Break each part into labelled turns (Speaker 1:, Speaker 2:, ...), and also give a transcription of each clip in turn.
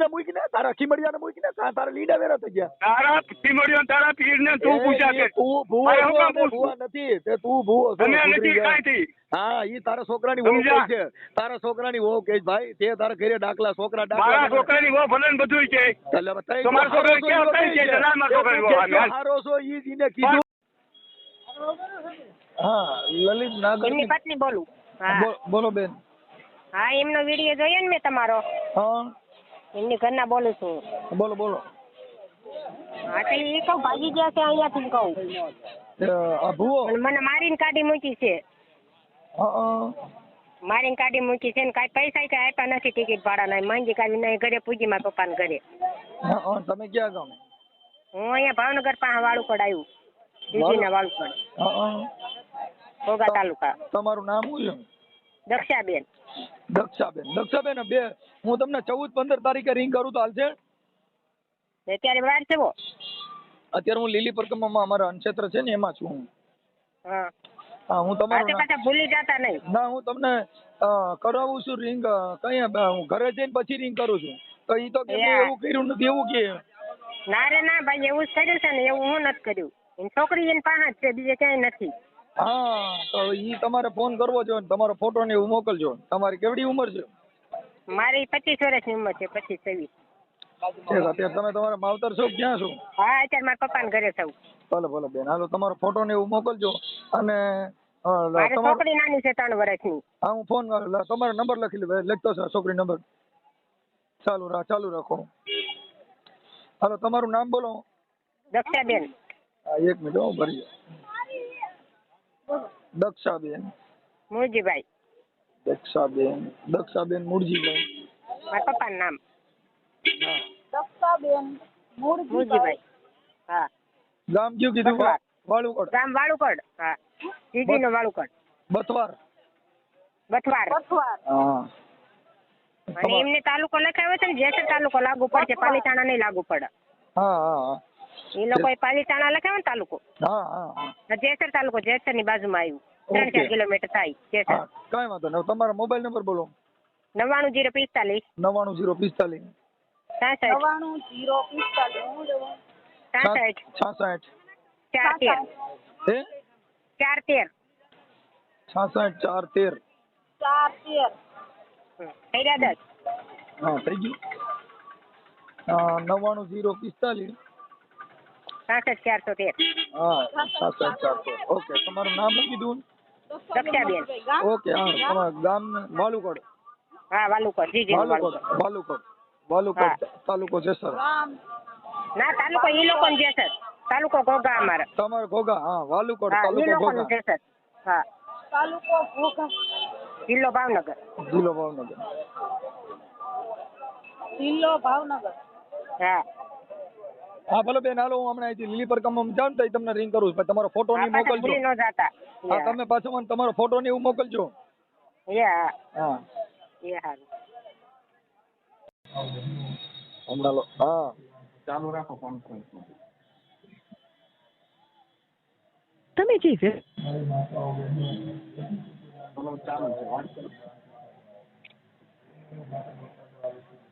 Speaker 1: ને મૂકીને તારા ખીમડિયા ને મૂકીને તારા લીડા વેરા થઈ ગયા.
Speaker 2: તારા ખીમડિયા તારા પીર ને તું પૂછ્યા કે
Speaker 1: તું ભૂવો નથી તે તું ભૂવો છો.
Speaker 2: નથી કાંઈથી.
Speaker 1: હા ઈ તારા છોકરાની વહુ કહે છે. તારા છોકરાની વહુ કહે ભાઈ તે તારા ઘરે ડાકલા છોકરા ડાકલા.
Speaker 2: મારા છોકરાની વહુ ભલે બધું છે. તમારા છોકરા કેમ કઈ છે તમારા છોકરાની વહુ
Speaker 1: હારો છો ઈ જ ઈને કીધું. હા લલિત નાગર
Speaker 3: એમની પત્ની બોલું.
Speaker 1: બોલો બેન.
Speaker 3: હા એમનો વિડીયો જોયો ને મેં તમારો.
Speaker 1: હા
Speaker 3: એમની ઘરના બોલું છું.
Speaker 1: બોલો બોલો.
Speaker 3: હા તો એ કહું ભાગી ગયા છે અહીંયાથી કહું.
Speaker 1: આ ભૂવો
Speaker 3: મને મારીને કાઢી મૂકી છે. મારીને કાઢી મૂકી છે ને કાંઈ પૈસા કઈ આપ્યા નથી ટિકિટ ભાડાના. માંગી કાઢી નહીં ઘરે પૂજી મારા પપ્પાને ઘરે.
Speaker 1: તમે ક્યાં ગામ?
Speaker 3: હું અહીંયા ભાવનગર પાસે વાળુકડ આવ્યું. દીદીના વાળુકડ. ઘોઘા તાલુકા.
Speaker 1: તમારું નામ શું છે?
Speaker 3: દક્ષાબેન.
Speaker 1: દક્ષાબેન. દક્ષાબેન બે હું તમને 14-15 તારીખે રિંગ કરું તો હાલશે?
Speaker 3: અત્યારે વાર છે.
Speaker 1: અત્યારે હું લીલી પરિક્રમામાં અમારા અનક્ષેત્ર છે ને એમાં છું હું. હા હું તમારું
Speaker 3: પાછા ભૂલી જતા નહીં.
Speaker 1: ના હું તમને કરાવું છું રિંગ. કઈ હું ઘરે જઈને પછી રિંગ કરું છું. તો ઈ તો કે એવું કર્યું નથી એવું કે.
Speaker 3: ના રે ના ભાઈ એવું જ કર્યું છે ને. એવું હું નથી કર્યું. છોકરી એની પાસે જ છે બીજે ક્યાંય નથી.
Speaker 1: હા તો ઈ તમારે ફોન કરવો જોઈએ. તમારો ફોટો ને એવું મોકલજો. તમારી કેવડી ઉંમર છે?
Speaker 3: મારી 25 વર્ષની ઉંમર છે. 25-26.
Speaker 1: અત્યારે તમે તમારા માવતર છો ક્યાં છો?
Speaker 3: હા અત્યારે મારા પપ્પાને ઘરે છું.
Speaker 1: ભલે ભલે બેન હાલો તમારો ફોટો ને એવું મોકલજો. અને
Speaker 3: મારી છોકરી નાની છે 3 વર્ષની.
Speaker 1: હા હું ફોન તમારો નંબર લખી લખતો છે છોકરી નંબર. ચાલુ રાખો. હાલો તમારું નામ બોલો.
Speaker 3: દક્ષાબેન.
Speaker 1: હા 1 મિનિટ હું ભરી. દક્ષાબેન
Speaker 3: મુરજીભાઈ.
Speaker 1: દક્ષાબેન મુરજીભાઈ.
Speaker 3: મારા પપ્પાનું નામ.
Speaker 1: હા
Speaker 3: દક્ષાબેન મુરજીભાઈ. હા.
Speaker 1: ગામ કયું કીધું? વાળુકડ.
Speaker 3: ગામ વાળુકડ. હા જીજીનો વાળુકડ.
Speaker 1: બથવાર.
Speaker 3: હા. અને એમને તાલુકો લખાયો છે ને જેસર તાલુકો લાગુ પડશે. પાલીતાણા નહીં લાગુ પડે.
Speaker 1: હા.
Speaker 3: એ લોકોએ પાલીતાણા લખાયો ને તાલુકો.
Speaker 1: હા.
Speaker 3: જેસર તાલુકો જેસર ની બાજુમાં આવ્યું. 3-4 કિલોમીટર થાય જેસર.
Speaker 1: કઈ વાંધો નહીં. તમારો મોબાઈલ નંબર બોલો.
Speaker 3: 99045
Speaker 1: 99045 66
Speaker 3: 413
Speaker 1: 66 413
Speaker 3: થઈ ગયા 10.
Speaker 1: હા થઈ ગયું. 99045
Speaker 3: 66 413.
Speaker 1: હા 66 413. ઓકે તમારું નામ શું કીધું?
Speaker 3: દક્ષાબેન.
Speaker 1: ઓકે હા તમારું ગામ વાલુકડ.
Speaker 3: હા વાલુકડ. જીજી
Speaker 1: વાલુકડ તાલુકો જેસર.
Speaker 3: ના તાલુકો ઈ લોકો જેસર. તાલુકો ઘોઘા અમારા.
Speaker 1: તમારો ઘોઘા. હા વાલુકડ તાલુકો ઘોઘા.
Speaker 3: જેસર. હા તાલુકો ઘોઘા. જિલ્લો ભાવનગર. હા.
Speaker 1: હા ભલે બેન હાલો હું હમણાં અહીંથી લીલી પરિક્રમામાં જાઉં તો તમને રિંગ કરું. પછી તમારો ફોટો ને મોકલજો.
Speaker 3: ભૂલી ન જાતા.
Speaker 1: હા તમે પાછો મને તમારો ફોટો ને એવું મોકલજો.
Speaker 3: હા.
Speaker 1: હમણાં લો. હા
Speaker 2: ચાલુ રાખો કોન્ફરન્સ.
Speaker 4: તમે જે
Speaker 2: ચાલુ છે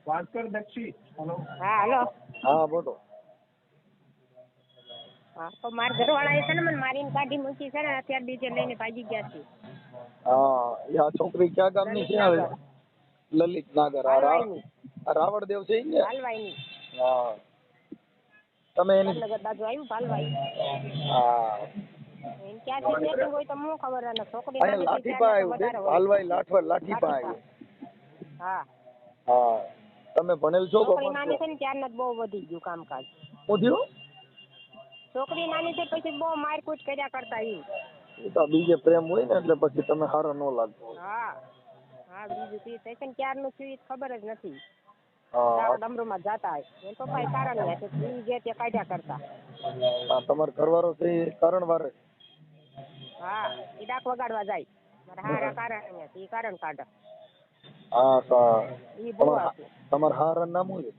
Speaker 2: વાત કર દક્ષી.
Speaker 3: હા હલો.
Speaker 1: હા બોલો.
Speaker 3: હા તો મારા ઘરવાળા છે ને મને મારીને કાઢી મૂકી છે ને અત્યારે બીજે લઈને ભાગી ગયા છે.
Speaker 1: હા આ છોકરી ક્યાં ગામની છે? લલિત નાગર. રાવણદેવ છે ને?
Speaker 3: હાલવાઈની.
Speaker 1: હા તમે એની
Speaker 3: નગર બાજુ આવ્યું ભાલવાઈ.
Speaker 1: હા
Speaker 3: એમ ક્યાંથી સેટિંગ હોય તો હું ખબર ને. છોકરી
Speaker 1: અહીંયા લાઠીપા આવ્યું. હાલવાઈ લાઠીપા આવ્યું.
Speaker 3: હા.
Speaker 1: તમે ભણેલ છો?
Speaker 3: છોકરી નાની છે ને ત્યારના જ બહુ વધી ગયું કામકાજ.
Speaker 1: શું થયું?
Speaker 3: છોકરી નાની છે પછી બહુ મારકૂટ કર્યા કરતા
Speaker 1: એ તો બીજે પ્રેમ હોય ને એટલે પછી તમે સારા ન લાગતો.
Speaker 3: હા બીજું કઈ થાય છે ક્યારનું થયું એ ખબર જ નથી.
Speaker 1: હા
Speaker 3: ડમરૂમાં જતા હોય એ પપ્પા કારણ લે છે જે તે કાઢ્યા કરતા.
Speaker 1: હા તમારો ઘરવાળો છે એ કારણવાર?
Speaker 3: હા એ ડાક વગાડવા જાય. મારા હારા કારણ એ કારણ કાઢે.
Speaker 1: હા
Speaker 3: ઈ બહુ
Speaker 1: તમારા હારા નામ શું છે?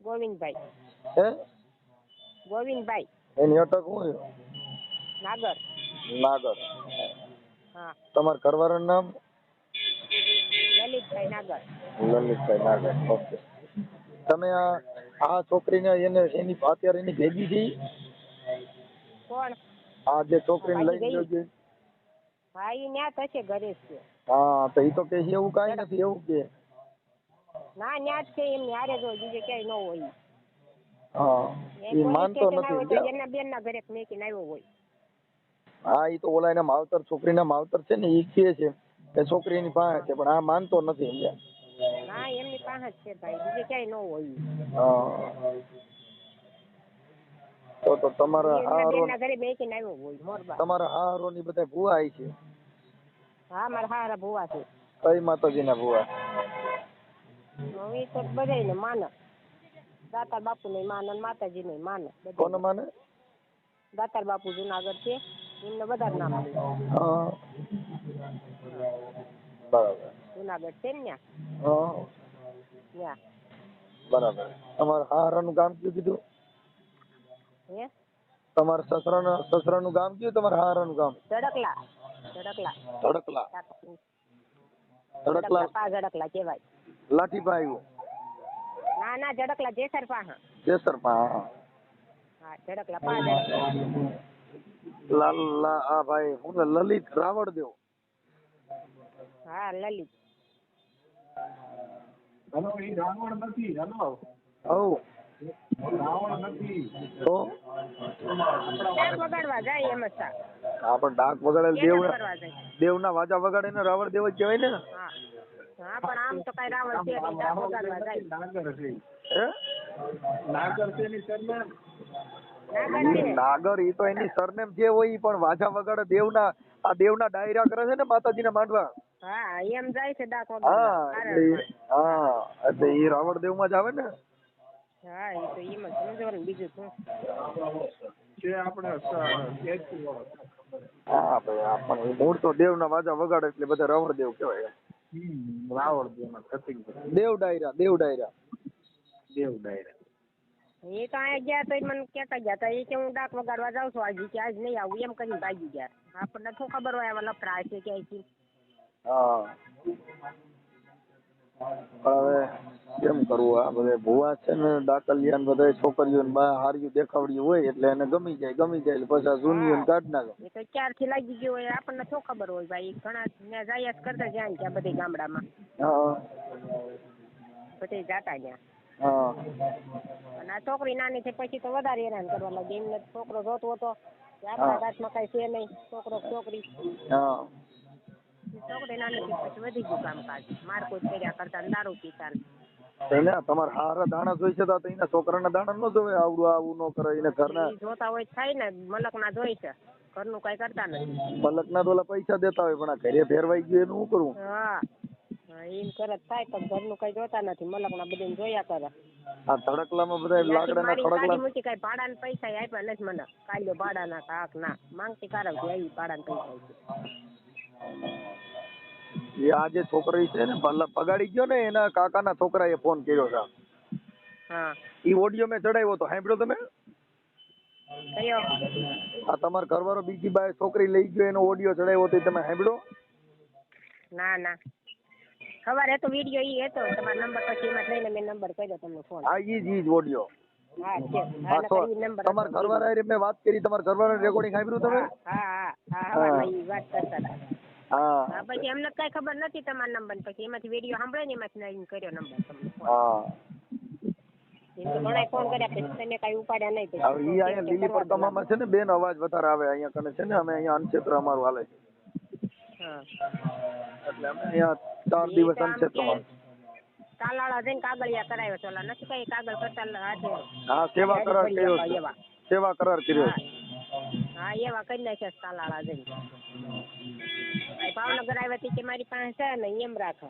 Speaker 3: ગોવિંદભાઈ.
Speaker 1: હે
Speaker 3: ગોવિંદભાઈ.
Speaker 1: એની અટક શું છે? નાગર.
Speaker 3: હા
Speaker 1: તમારા ઘરવાળાનું નામ?
Speaker 3: લલિતભાઈ નાગર.
Speaker 1: ઓકે તમે આ છોકરીને એની અત્યારે એની ભેગી છે
Speaker 3: કોણ?
Speaker 1: આ જે છોકરીને
Speaker 3: ભાગી
Speaker 1: લઈને
Speaker 3: ગઈ?
Speaker 1: ગયો છે.
Speaker 3: હા ઈ ન્યા થશે ઘરે જ છે.
Speaker 1: હા તો એ તો કે છે એવું કાંઈ નથી એવું કે.
Speaker 3: ના ન્યા જ છે એમની હારે જ હોય, બીજે ક્યાંય ન હોય.
Speaker 1: હા
Speaker 3: એ
Speaker 1: એ
Speaker 3: પોલીસ
Speaker 1: માનતો
Speaker 3: સ્ટેશન આવ્યો તો
Speaker 1: નથી.
Speaker 3: એના બેનના ઘરે મેકીને આવ્યો હોય.
Speaker 1: હા એ તો ઓલા એના માવતર છોકરીના માવતર છે ને એ કહે છે કે છોકરી એની પાસે છે પણ આ માનતો નથી સમજ્યા.
Speaker 3: ના એમની પાસે જ છે ભાઈ, બીજે ક્યાંય ન હોય.
Speaker 1: હા તો તમારા
Speaker 3: એમના
Speaker 1: હારો
Speaker 3: બેનના ઘરે મેકીને આવ્યો હોય મોરબા.
Speaker 1: તમારા હારો ની બધા ભૂવા આઈ છે.
Speaker 3: હા મારા હારા ભુવા છે.
Speaker 1: કઈ માતાજીના ભૂવા?
Speaker 3: હવે તો બધાયને માને, દાતાર બાપુ ને માને, માતાજી ને માને.
Speaker 1: કોને માને?
Speaker 3: દાતાર બાપુ જુનાગઢ છે એમને વધારે નામ લે.
Speaker 1: હા બરાબર.
Speaker 3: જુનાગઢ છે ને
Speaker 1: હા
Speaker 3: ત્યાં.
Speaker 1: બરાબર. તમારા હારાનું ગામ કયું કીધું?
Speaker 3: હે?
Speaker 1: તમારા સસરાનું ગામ કયું? તમારા હારાનું ગામ?
Speaker 3: ધડકલા. ધડકલા.
Speaker 1: ધડકલા.
Speaker 3: ધડકલા પા ધડકલા કહેવાય.
Speaker 1: લાઠીપા આવ્યું?
Speaker 3: ના ના ધડકલા જેસર પા.
Speaker 1: જેસરપા.
Speaker 3: હા ધડકલા પા ધડકલા.
Speaker 1: આ ભાઈ હું લલિત રાવળદેવ.
Speaker 3: હા લલિત.
Speaker 2: હલો એ રાવણ નથી. હલો
Speaker 1: હવ
Speaker 2: રાવણ નથી.
Speaker 1: તો
Speaker 3: ડાક વગાડવા જાય એમ જ સા.
Speaker 1: હા પણ ડાક વગાડે
Speaker 3: કેમ કરવા જાય?
Speaker 1: દેવના વાજા વગાડે ને રાવણ દેવ જ કહેવાય ને.
Speaker 3: હા હા પણ આમ તો કઈ રાવણ છે નહીં, ડાક વગાડવા જાય.
Speaker 2: નાગર છે.
Speaker 1: હે?
Speaker 2: નાગર છે ની સરનામ.
Speaker 3: નાગર છે.
Speaker 1: નાગર ઈ તો એની સરનેમ જે હોય ઈ પણ વાજા વગાડે દેવના. આ દેવના ડાયરા કરે છે ને માતાજીના માંડવા.
Speaker 3: હા એમ જાય છે ડાક
Speaker 1: હા
Speaker 3: વગાડવા.
Speaker 1: એટલે હા એટલે ઈ રાવણ દેવમાં જ આવે ને.
Speaker 3: હા એ તો એમ જ સમજવાનું, બીજું શું.
Speaker 2: જે આપણે
Speaker 1: હા ભાઈ આ પણ મૂળ તો દેવના વાજા વગાડે એટલે બધા રાવણ દેવ કહેવાય.
Speaker 2: રાવણ દેવમાં કટિંગ
Speaker 1: દેવ ડાયરા દેવ ડાયરા.
Speaker 2: દેવ ડાયરા.
Speaker 3: એ તો અહીંયા ગયા તો મને કહેતા ગયા હતા એ કે હું ડાક વગાડવા જાઉં છું આજે, કે આજ નહીં આવું એમ કરીને ભાગી ગયા. આપણને શું ખબર હોય આવા લફડા હશે ક્યાંયથી.
Speaker 1: હા હવે કેમ કરવું આ બધે ભુવા છે ને ડાકલિયા ને બધા છોકરીઓ ને હાર્યું દેખાવડ્યું હોય એટલે એને ગમી જાય એટલે પછી જૂનીઓ ને કાઢ નાખે.
Speaker 3: એ તો ક્યારથી લાગી ગયો હોય આપણને શું ખબર હોય ભાઈ. ઘણા ત્યાં જાય કરતા જાય ત્યાં બધી ગામડામાં
Speaker 1: હા
Speaker 3: બધે જાતા ત્યાં.
Speaker 1: હા
Speaker 3: અને આ છોકરી નાની છે પછી તો વધારે હેરાન કરવા લાગે. એમને છોકરો જોતો હતો આપણા હાથમાં કઈ છે નહીં, છોકરો છોકરી.
Speaker 1: હા
Speaker 3: છોકરી નાની થી પછી વધી ગયું કામકાજ. મારકુટ કર્યા કરતા દારૂ પીતા.
Speaker 1: એને તમારા હારા દાણા જોઈશે તો એના છોકરાના દાણા ન જોવે આવડું આવું ન કરે એને ઘરના
Speaker 3: જોતા હોય થાય ને મલક ના જોઈ છે, ઘરનું કઈ કરતા નથી.
Speaker 1: મલકના તો પૈસા દેતા હોય પણ આ ઘરે ફેરવાઈ ગયું એનું શું કરવું?
Speaker 3: હા એમ કરે થાય પણ ઘરનું કઈ જોતા નથી, મલક ના બધું જોયા કરે.
Speaker 1: આ ધડકલામાં બધા લાકડાના ખડકલા
Speaker 3: મૂકી કઈ ભાડાના પૈસા આપ્યા નથી મને. કાલ્યો ભાડાના કાક ના માંગતી કારવતી આવી ભાડાના પૈસા.
Speaker 1: એ આ જે છોકરી છે ને પગાડી ગયો ને એના કાકાના છોકરાએ ફોન કર્યો છે.
Speaker 3: હા
Speaker 1: ઈ ઓડિયો મેં ચડાવ્યો તો સાંભળ્યો તમે?
Speaker 3: કયો?
Speaker 1: આ તમારા ઘરવાળો બીજી બાય છોકરી લઈ ગયો એનો ઓડિયો ચડાવ્યો તો તમે સાંભળ્યો?
Speaker 3: ના ના સવારે હતો વિડીયો ઈ હતો તમારો નંબર પછી એમાં થઈને મેં નંબર કર્યો તમને ફોન.
Speaker 1: હા ઈ જ ઓડિયો.
Speaker 3: હા છે નંબર
Speaker 1: તમારા ઘરવાળા હારે મેં વાત કરી, તમારા ઘરવાળાનું રેકોર્ડિંગ સાંભળ્યું તમે?
Speaker 3: હા ઈ વાત કરતા હતા.
Speaker 1: હા
Speaker 3: હા પછી એમને કઈ ખબર નથી તમારા નંબર, પછી એમાંથી વિડીયો સાંભળે ને એમાંથી કર્યો નંબર તમને ફોન.
Speaker 1: હા
Speaker 3: એમ તો ઘણા ફોન કર્યા પછી તમે કઈ ઉપાડ્યા નહીં.
Speaker 1: હવે ઈ અહીંયા લીલી પડકામાં છે ને બેન અવાજ વધારે આવે અહીંયા કને છે ને અમે અહીંયા અનક્ષેત્ર અમારું હાલે છે.
Speaker 3: હા
Speaker 1: એટલે અમે અહીંયા 4 દિવસ અનક્ષેત્રમાં.
Speaker 3: તાલાળા જઈને કાગળિયા કરાવ્યો છે, ઓલા નથી કઈ કાગળ કરતા હાથે.
Speaker 1: હા સેવા કરાર કર્યો છે. સેવા કરાર કર્યો છે.
Speaker 3: હા એવા કરી નાખ્યા તાલાળા જઈને. ભાવનગર આવ્યા કે મારી પાસે છે ને એમ રાખે.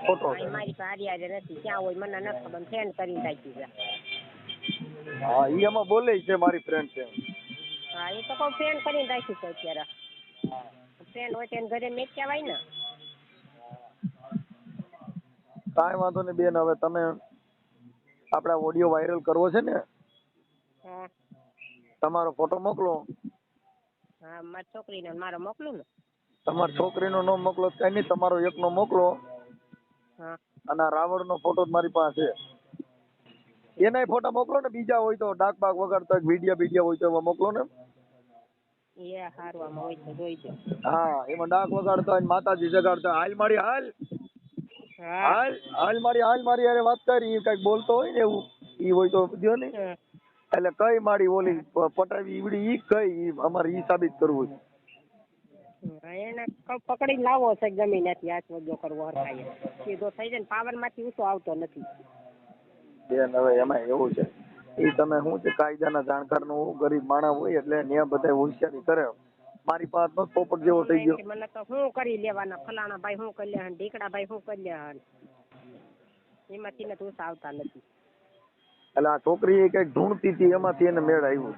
Speaker 1: ફોટો
Speaker 3: મારી પાસે હારી નથી, ક્યાં હોય મને નથી ખબર, ફ્રેન્ડ કરીને રાખી છે.
Speaker 1: હા ઈ એમાં બોલે છે મારી ફ્રેન્ડ છે.
Speaker 3: હા એ તો કોઈ ફ્રેન્ડ કરીને રાખી છે અત્યારે. ફ્રેન્ડ હોય તેને ઘરે મેચ કહેવાય ને.
Speaker 1: કાંઈ વાંધો નહીં બેન, હવે તમે આપડા ઓડિયો વાયરલ કરવો છે ને,
Speaker 3: હા
Speaker 1: તમારો ફોટો મોકલો.
Speaker 3: હા મારી છોકરીને મારો મોકલું ને.
Speaker 1: તમારી છોકરીનો નો મોકલો કઈ નહીં, તમારો એકનો મોકલો.
Speaker 3: હા
Speaker 1: અને રાવણનો ફોટો મારી પાસે છે. એનાય ફોટા મોકલો ને, બીજા હોય તો ડાક બાગ વગાડતા વિડીયો હોય તો એમાં મોકલો ને.
Speaker 3: એ હારું આમાં હોય તો જોઈ દો.
Speaker 1: હા, એમાં ડાક વગાડતા હોય, માતાજી જગાડતા, હાલ મારી હાલ
Speaker 3: હા
Speaker 1: હાલ હાલ મારી અરે વાત કરી, કઈક બોલતો હોય ને એવું ઈ હોય તો દયો ને.
Speaker 3: હા.
Speaker 1: એટલે કઈ મારી ઓલી પટાવી ઈવડી ઈ કઈ ઈ અમારે ઈ સાબિત કરવું છે.
Speaker 3: એને પકડીને લાવો છે જમીનેથી હાથ વજો કરવો હરખાય સીધો થઈ જાય ને પાવર માંથી ઊંચો આવતો નથી.
Speaker 1: બેન હવે એમાં એવું છે, એ તમે શું છે કાયદાના જાણકાર નું ગરીબ માણસ હોય એટલે ત્યાં બધા હોશિયારી કરે. મારી પાસે તો પોપટ જેવો થઈ ગયો.
Speaker 3: મને તો શું કરી લેવાના, ફલાણા ભાઈ શું કરી લે, ઢીકડા ભાઈ શું કરી લે, એમાંથી ને ઊંચા આવતા નથી.
Speaker 1: એટલે આ છોકરી કઈક ઢૂંઢતી હતી એમાંથી એને મેળ આવ્યું.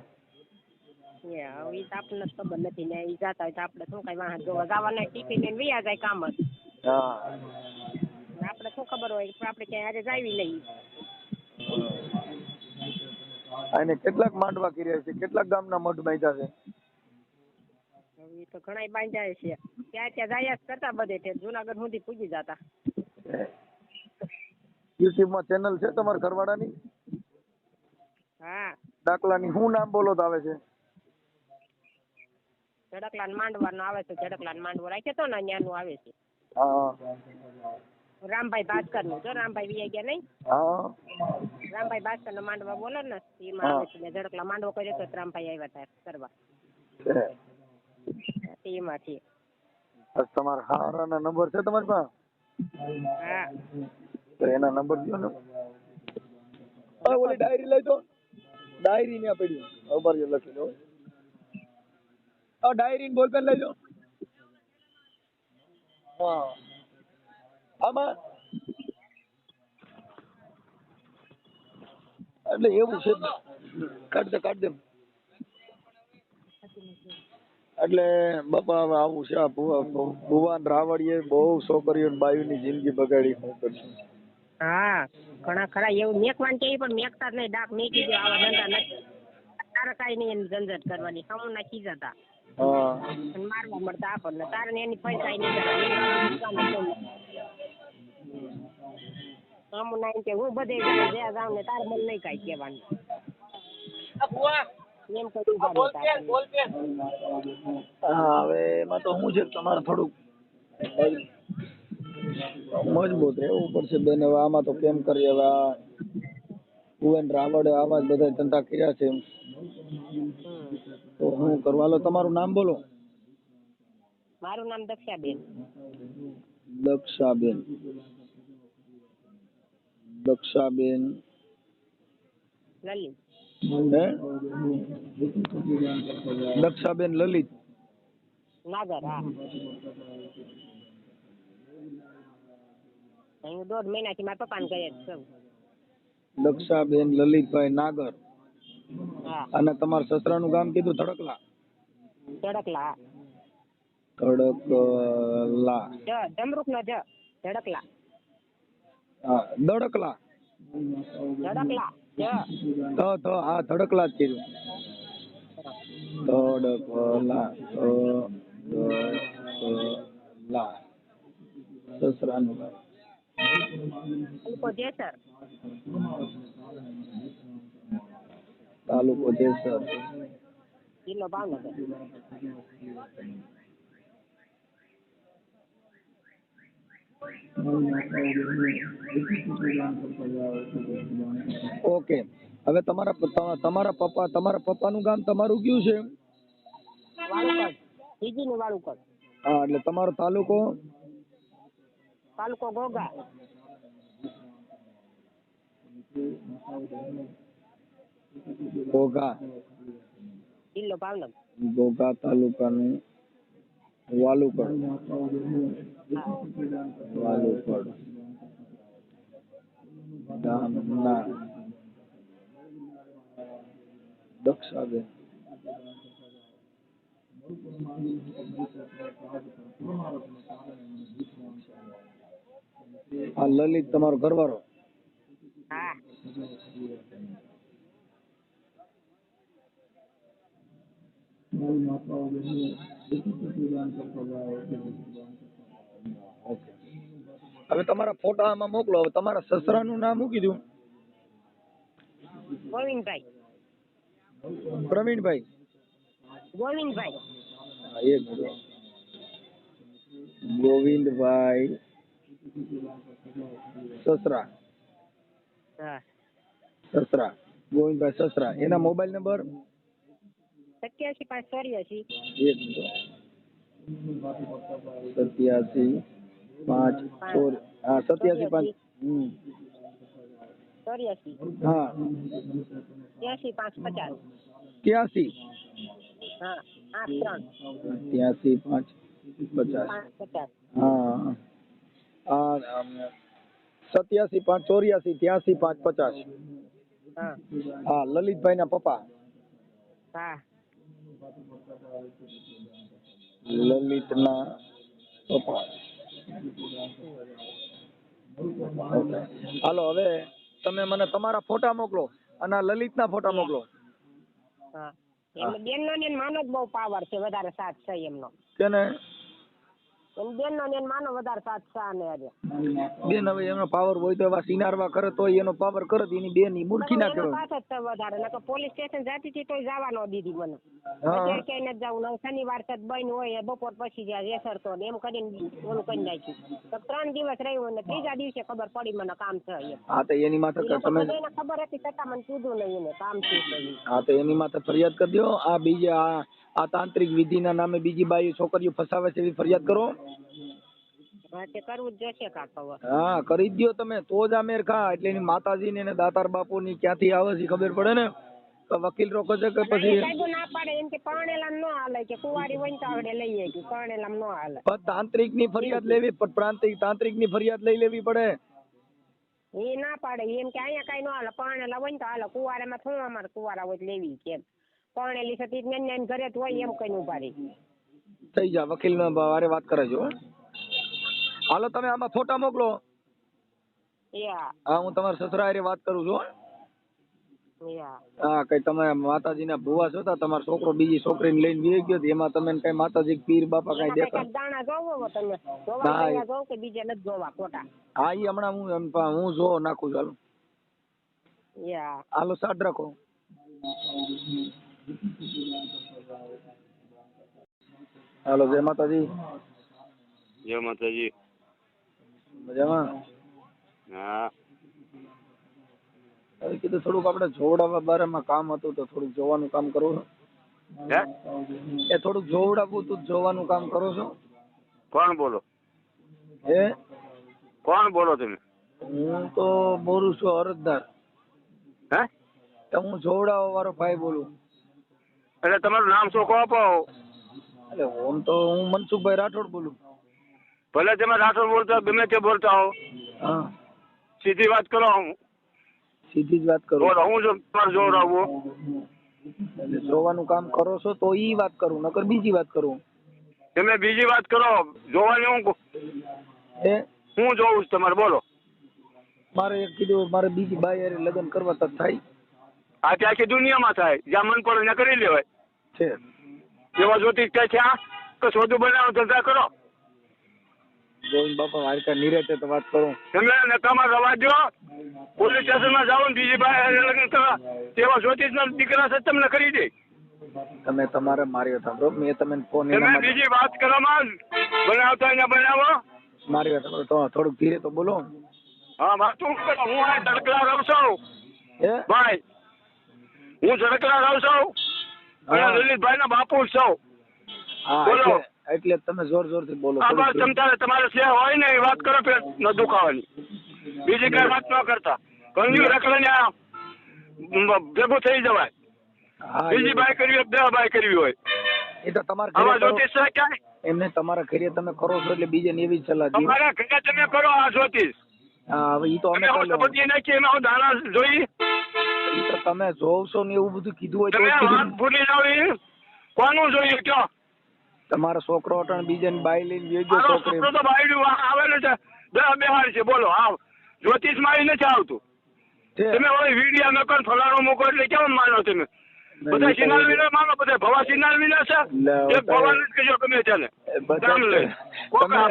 Speaker 3: હવે ઈ તો આપણને ખબર નથી ને, ઈ જાતા હોય તો આપણે શું કઈ વાહન જોવા જવાના, ટિફિન લઈને વયા જાય કામ જ.
Speaker 1: હા,
Speaker 3: આપણે શું ખબર હોય કે આપણે ક્યાંય આજે જાવી નહીં.
Speaker 1: અને કેટલાક માંડવા કર્યા છે, કેટલાક ગામના મઠ બાંધ્યા છે.
Speaker 3: હવે ઈ તો ઘણા બાંધ્યા છે, ત્યાં જાય કરતા બધે તે જુનાગઢ સુધી પૂજી જતા.
Speaker 1: યુટ્યુબ માં ચેનલ છે તમારા ઘરવાળાની?
Speaker 3: હા,
Speaker 1: દાખલાની શું નામ બોલો તો આવે છે?
Speaker 3: ઝડકલાન માંડવાનો આવે છે, ઝડકલાન માંડવો રાખ્યો તો ને ત્યાંનું આવે છે.
Speaker 1: હા
Speaker 3: રામભાઈ ભાસ્કર નું, જો રામભાઈ વી ગયા નહીં,
Speaker 1: હા
Speaker 3: રામભાઈ ભાસ્કર નો માંડવા બોલો ને એમાં આવે છે. ઝડકલા માંડવો કર્યો તો રામભાઈ આવ્યા હતા કરવા, એમાં છે.
Speaker 1: તમારા હારાના નંબર છે તમારી પાસે?
Speaker 3: હા,
Speaker 1: તો એના નંબર દો ને. ઓલી ડાયરી લઈ તો, ડાયરી ને પડી ખબર લખી લો. ડાયરી ને બોલપેન લઈ લો. હા, આમાં એટલે એવું છે, કાઢ દે. એટલે બાપા હવે આવું છે, આ ભુવાન રાવળીએ બહુ છોકરીઓ બાયુની જિંદગી બગાડી. શું કરશું?
Speaker 3: હા, ઘણા ખરા એવું મેકવાન કે પણ મેકતા જ નહીં, ડાક મેકી દો, આવા ધંધા નથી. તારે કાંઈ નહીં એની ઝંઝટ કરવાની, સામુ નાખી જતા મારવા મળતા આપણને, તારે ને એની પૈસા નહીં. સામુ નાખી કે હું બધે જાય જ્યાં જાઉં ને તારે મને નહીં કાંઈ કહેવાનું એમ કરી.
Speaker 1: હા, હવે એમાં તો શું છે, તમારે થોડુંક મજબૂત રહેવું પડશે બેન. હવે આમાં તો કેમ કરીએ? હવે આ ભુવન રાવળે આવા જ બધા ધંધા કર્યા છે, તો હું કરવા? હાલો તમારું નામ બોલો.
Speaker 3: મારું નામ દક્ષાબેન.
Speaker 1: દક્ષાબેન. દક્ષાબેન
Speaker 3: લલિત.
Speaker 1: દક્ષાબેન લલિત
Speaker 3: નાગર. હા, હું 1.5 મહિનાથી મારા પપ્પાને ઘરે જ છું.
Speaker 1: દક્ષાબેન લલિતભાઈ નાગર.
Speaker 3: હા,
Speaker 1: અને તમારા સસરાનું ગામ કીધું? ધડકલા.
Speaker 3: ધડકલા.
Speaker 1: ધડકલા.
Speaker 3: જમરૂખ નો ધડકલા.
Speaker 1: હા, ધડકલા.
Speaker 3: ધડકલા.
Speaker 1: હા, ધડકલા જ કીધું. ધડકલા. ધડકલા. સસરાનું ગામ
Speaker 3: તાલુકો જેસર.
Speaker 1: તાલુકો જેસર.
Speaker 3: જિલ્લો ભાવનગર.
Speaker 1: ઓકે, હવે તમારા પપ્પાનું ગામ તમારું કયું છે?
Speaker 3: વાળુકડ. જીજીનું વાળુકડ.
Speaker 1: હા, એટલે તમારો તાલુકો?
Speaker 3: તાલુકો ઘોઘા.
Speaker 1: ઘોઘા.
Speaker 3: જિલ્લો ભાવનગર.
Speaker 1: ઘોઘા તાલુકાનું વાલુકડ. વાલુકડ ગામના દક્ષાબેન. આ લલિત તમારો ઘરવાળો?
Speaker 3: હા.
Speaker 1: ઓકે. હવે તમારા ફોટા આમાં મોકલો. હવે તમારા સસરાનું નામ શું કીધું?
Speaker 3: ગોવિંદભાઈ.
Speaker 1: પ્રવીણભાઈ.
Speaker 3: ગોવિંદભાઈ.
Speaker 1: હા, એક મિનિટ. ગોવિંદભાઈ સસરા.
Speaker 3: હા.
Speaker 1: સસરા. ગોવિંદભાઈ સસરા. એના મોબાઈલ નંબર?
Speaker 3: 87 5 84.
Speaker 1: એક મિનિટ. 87 5 4. હા, 87 5.
Speaker 3: 84.
Speaker 1: હા,
Speaker 3: 83 5 50.
Speaker 1: 83.
Speaker 3: હા, 83
Speaker 1: 83 5 50.
Speaker 3: 50.
Speaker 1: હા, 87 5 84 83 5 50.
Speaker 3: હા.
Speaker 1: હા, લલિતભાઈ ના પપ્પા.
Speaker 3: હા.
Speaker 1: લલિતના પપ્પા. ઓકે. હાલો, હવે તમે મને તમારા ફોટા મોકલો અને આ લલિતના ફોટા મોકલો.
Speaker 3: હા. એમને બેનનો ને માનો જ બહુ પાવર છે, વધારે સાથ છે એમનો.
Speaker 1: કેને?
Speaker 3: એમ બેનનો ને માનો વધારે સાથ છે આને આજે.
Speaker 1: બેન હવે એનો પાવર હોય તો એવા સિનારવા કરે તો એનો પાવર કરે તો એની બેન ની મૂર્ખી ના
Speaker 3: એનો
Speaker 1: કરો.
Speaker 3: સાથ જ છે વધારે. નકર પોલીસ સ્ટેશન જતી હતી તોય જવા ન દીધી મને.
Speaker 1: હા.
Speaker 3: અત્યારે ક્યાંય નથી જવું. શનિવાર તક બન હોય બપોર પછી જ્યાં રેસરતો ને એમ કરીને ઓલું કરી નાખ્યું. તો 3 દિવસ રહ્યું ને ત્રીજા દિવસે ખબર પડી મને કામ છે એમ.
Speaker 1: હા, તો એની માથે
Speaker 3: એ લોકો
Speaker 1: તમે
Speaker 3: બધાને ખબર હતી છતાં મને કીધું નહીં એને કામ શું છે ઈ.
Speaker 1: હા, તો એની માથે ફરિયાદ કરી દો. આ બીજા આ તાંત્રિક વિધિના નામે બીજી બાઈ છોકરીઓ ફસાવે છે એવી ફરિયાદ કરો.
Speaker 3: હા, તે કરવું જ જોશે કાક હવે.
Speaker 1: હા, કરી જ દો તમે તો જ આ મેર ખા. એટલે એની માતાજી ને દાતાર બાપુ ની ક્યાંથી આવે છે ખબર પડે ને. તો વકીલ રોકો છે કે પછી
Speaker 3: સાહેબ ના પાડે એમ કે પરણેલામ ન હાલે કે કુંવારી હોય તો આવડે લઈએ કે પરણેલામ ન હાલે.
Speaker 1: તાંત્રિક ની ફરિયાદ લેવી પણ તાંત્રિક ની ફરિયાદ લઈ લેવી પડે.
Speaker 3: એ ના પાડે એમ કે અહીંયા કઈ ન હાલે પરણેલા હોય તો હાલે. કુંવારામાં થોડું અમારે કુંવારા હોય લેવી કેમ પરણેલી સતી ને ઘરે જ હોય એમ કઈ ઉભા રહી.
Speaker 1: થઈ જા વકીલ ને વારે વાત કરાજો. હાલો, તમે આમાં ફોટા મોકલો. હા, હું તમારા સસરા હારે વાત કરું છું. હા, કઈ તમે માતાજી ના ભુવા છો તમારો છોકરો બીજી છોકરીને લઈને વી ગયો એમાં તમે કઈ માતાજી પીર બાપા કઈ દેખા?
Speaker 3: દાણા જોવો તમે જોવા જોવ કે બીજે નથી જોવા ખોટા?
Speaker 1: હા, ઈ હમણાં હું જો નાખું છું. હાલો, સાડ રાખો. હાલો, જય માતાજી.
Speaker 2: જય માતાજી.
Speaker 1: મજામાં?
Speaker 2: હા.
Speaker 1: હવે કીધું થોડુંક આપણે જોવડાવવા બારામાં કામ હતું તો થોડુંક જોવાનું કામ કરો છો. એ થોડુંક જોવડાવવું તું જોવાનું કામ કરો છો.
Speaker 2: કોણ બોલો?
Speaker 1: હે,
Speaker 2: કોણ બોલો તમે?
Speaker 1: હું તો બોલું છું અરજદાર.
Speaker 2: હે?
Speaker 1: તો હું જોવડાવવા વાળો ભાઈ બોલું.
Speaker 2: એટલે તમારું નામ શું કહો આપો?
Speaker 1: એટલે હું મનસુખભાઈ રાઠોડ બોલું.
Speaker 2: ભલે તમે રાઠોડ બોલતા ગમે તે બોલતા હો,
Speaker 1: હા,
Speaker 2: સીધી વાત કરો.
Speaker 1: સીધી જ વાત કરું.
Speaker 2: બોલો, હું જો તમારે જોવડાવવું.
Speaker 1: એટલે જોવાનું કામ કરો છો તો ઈ વાત કરું, નકર બીજી વાત કરું.
Speaker 2: તમે બીજી વાત કરો, જોવાની હું જોઉં છું તમારે. બોલો.
Speaker 1: મારે એક કીધું મારે બીજી બાઈ હારે લગ્ન કરવા તો થાય
Speaker 2: આ કે આખી દુનિયામાં થાય, જ્યાં મન પડે ત્યાં કરી લેવાય
Speaker 1: છે.
Speaker 2: એવા જ્યોતિષ કે છે આ કે સોદું બનાવો ધંધા કરો.
Speaker 1: ગોવિંદ બાપા હારકા નિરાતે તો વાત કરું.
Speaker 2: તમે નકામા રવા દો, પોલીસ સ્ટેશનમાં જાઓ ને બીજી બાઈ હારે લગ્ન કરવા, તેવા જ્યોતિષના દીકરા છે તમને કરી દે.
Speaker 1: તમે તમારે મારી વાત સાંભળો. મેં તમને ફોન
Speaker 2: તમે બીજી વાત કરવામાં બનાવતા અહીંયા બનાવો.
Speaker 1: મારી વાત સાંભળો તો થોડુંક ધીરે તો બોલો.
Speaker 2: હા, વાત હું કરો. હું આ ધડકલા રહું છું
Speaker 1: હે
Speaker 2: ભાઈ, હું ધડકલા રહું છું અને લલિતભાઈ ના બાપુ છું.
Speaker 1: હા,
Speaker 2: બોલો.
Speaker 1: એટલે તમે જોર જોરથી બોલો.
Speaker 2: આ બસ તમારે છે હોય ને એ વાત કરો પેટ ન દુખાવાની, બીજી કઈ વાત ન કરતા. કંજુ રખડે ભેગું થઈ જવાય. બીજી બાય કરવી હોય, બે બાય કરવી હોય,
Speaker 1: એ તો તમારે
Speaker 2: આવા જ્યોતિષ છે ક્યાંય?
Speaker 1: એમને તમારા ઘરે તમે કરો છો એટલે બીજાને એવી જ સલાહ દો.
Speaker 2: તમારા ઘરે તમે કરો આ જ્યોતિષ.
Speaker 1: હા, હવે ઈ તો અમે
Speaker 2: સંપત્તિ નાખી એમાં દાણા જોઈ.
Speaker 1: ઈ તો તમે જોવશો ને એવું બધું કીધું હોય
Speaker 2: તમે
Speaker 1: તો
Speaker 2: વાત ભૂલી જાવ. કોનું જોઈએ કયો?
Speaker 1: તમારો છોકરો અટણ બીજાની બાઈ લઈને વેજો
Speaker 2: મારો
Speaker 1: છોકરી.
Speaker 2: છોકરો તો બાયડું આવેલું છે, બેહાડ છે. બોલો, આવ જ્યોતિષ માં નથી આવતું. તમે હવે વિડીયો મેકો ફલાણું મૂકો એટલે કેમ માનો તમે? બધા સિનાર વિના માનો બધા ભવા સિનાર વિના છે એક ભવાને જ કહેજો ગમે તેને કામ લઈ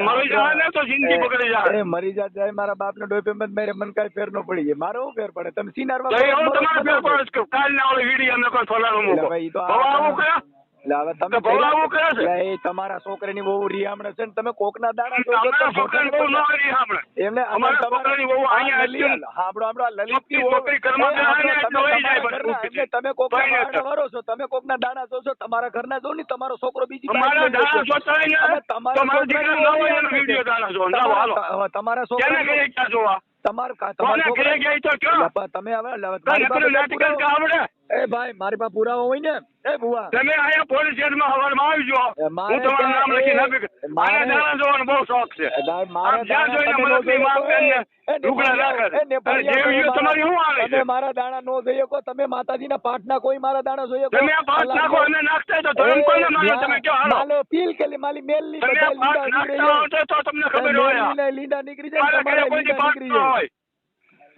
Speaker 2: મરી જાય ને તો જિંદગી બગડી જાય
Speaker 1: મરી જાય મારા બાપ ને ડોપે મેરે મન કઈ ફેર ન પડી જાય મારો શું ફેર પડે તમે સિનાર
Speaker 2: હું તમારે ફેર પડે છે કાલ ના ઓલી વિડીયો અમે કોઈ ફલાણું મૂકો ભવા આવું કરે
Speaker 1: તમે
Speaker 2: ભવા આવું કરે છે
Speaker 1: એ તમારા છોકરીની બહુ રીહામણે છે ને તમે કોકના દાણા
Speaker 2: અમારા છોકરાની બહુ ન કરી સાંભળે
Speaker 1: એમને
Speaker 2: અમારા છોકરાની બહુ અહીંયા
Speaker 1: હાંભળો લલિતની
Speaker 2: છોકરી ઘરમાં બેહાડીને જોઈ જાય બધું.
Speaker 1: તમે કોકના દાણા વારો છો તમે કોકના દાણા જોશો તમારા ઘરના જો ને તમારો છોકરો બીજી
Speaker 2: અમારા દાણા જોતા હોય ને તો મારા દીકરા ન હોય એનો વિડીયો દાણા જો ના હાલો
Speaker 1: તમારા
Speaker 2: કેને
Speaker 1: છોકરા
Speaker 2: ઘરે ક્યાં જોવા કોને ઘરે ગયા તો કયો
Speaker 1: તમે હવે
Speaker 2: નાટક આવડે
Speaker 1: એ ભાઈ મારી પાસે પુરાવો હોય ને એ બુઆ
Speaker 2: તમે અહીંયા પોલીસ સ્ટેશનમાં હવારમાં આવી જાઓ હું તમારું નામ લખી નાખી મારે દાણા જોવાનો બહુ શોખ છે જ્યાં જોઈને મદદની માંગ કરીને ઢુકડા રાખે જેવી તમારી શું આવે છે
Speaker 1: મારા દાણા નો જોઈએ કો તમે માતાજીના પાઠના કોઈ મારા દાણા જોઈએ
Speaker 2: તમે આ પાઠ નાખો અને નાખતા તો ધર્મ કોઈને માનો તમે કયો હાલો
Speaker 1: હાલો પીલ કેલી માલી મેલની
Speaker 2: તમે આ પાઠ નાખતા હોતે તો તમને ખબર હોય
Speaker 1: લીંડા નીકળી જાય
Speaker 2: તમારા કોઈ પાઠ ન હોય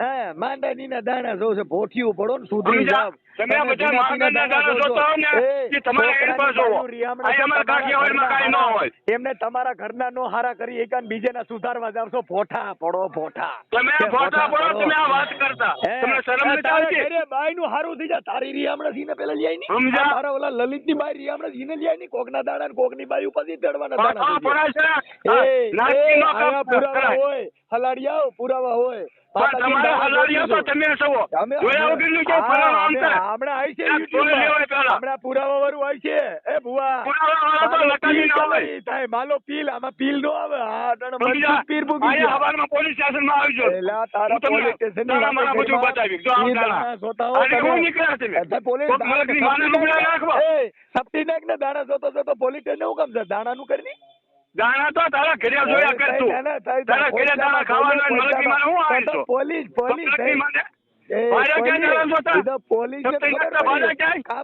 Speaker 1: હા માંડાનીના દાણા જોશે ભોઠિયું પડો ને સુધરી જાવ
Speaker 2: તમે આ બધા માંડરના દાણા જોતા હો ને એ તમારે એની પર જોવો અહીં અમારા કાઠિયાવાડમાં કાંઈ ન હોય
Speaker 1: એમને તમારા ઘરના નો હારા કરી એકાન બીજેના સુધારવા જાવશો ફોઠા પડો ફોઠા
Speaker 2: તમે આ ફોટા પડો તમે આ વાત કરતા તમને શરમ નથી આવતી
Speaker 1: અરે બાઈ નું હારું થઈ જાય તારી રીયામણા સીને પેલા લઈ ની
Speaker 2: સમજા
Speaker 1: મારા ઓલા લલિતની બાઈ રીયામણા સીને લઈ ની કોકના દાણા ને કોકની બાઈ ઉપરથી ચડવાના
Speaker 2: ફોટા
Speaker 1: દાણા
Speaker 2: પડાય છે નાસ્તી નો કામ
Speaker 1: પુરાવા હોય હલાડિયાઓ પુરાવા હોય
Speaker 2: પણ તમારે હલાડીઓ તો તમે સવો જોયા વગરનું કે ફલાણો આમ કરે
Speaker 1: હમણાં આવી છે
Speaker 2: બોલે લેવાય પહેલા
Speaker 1: હમણાં પુરાવા વાળું આવી છે એ ભુવા
Speaker 2: પુરાવા તો નકામી ન હોય
Speaker 1: થાય માલો પીલ આમાં પીલ નો આવે હા તને
Speaker 2: સમજા
Speaker 1: પીર પૂગી
Speaker 2: અહીંયા હવારમાં પોલીસ સ્ટેશનમાં આવી જાઓ
Speaker 1: એલા તારા પોલીસ સ્ટેશન
Speaker 2: તારા મારા બધું બતાવી જો આમ દાણા અને હું નીકળ્યા તમે
Speaker 1: પોલીસ
Speaker 2: મગજની માને લુગડા નાખવા
Speaker 1: એ સપટી નાખ ને દાણા જોતો પોલીસ સ્ટેશન હું કામ છે દાણાનું કરી
Speaker 2: દાણા તો તારા ઘરે જોયા કરતું તારા ઘરે દાણા ખાવાના મલકી માને હું આવે છો
Speaker 1: પોલીસ
Speaker 2: મલકી માને ભારે કે દાણા જોતા
Speaker 1: પોલીસ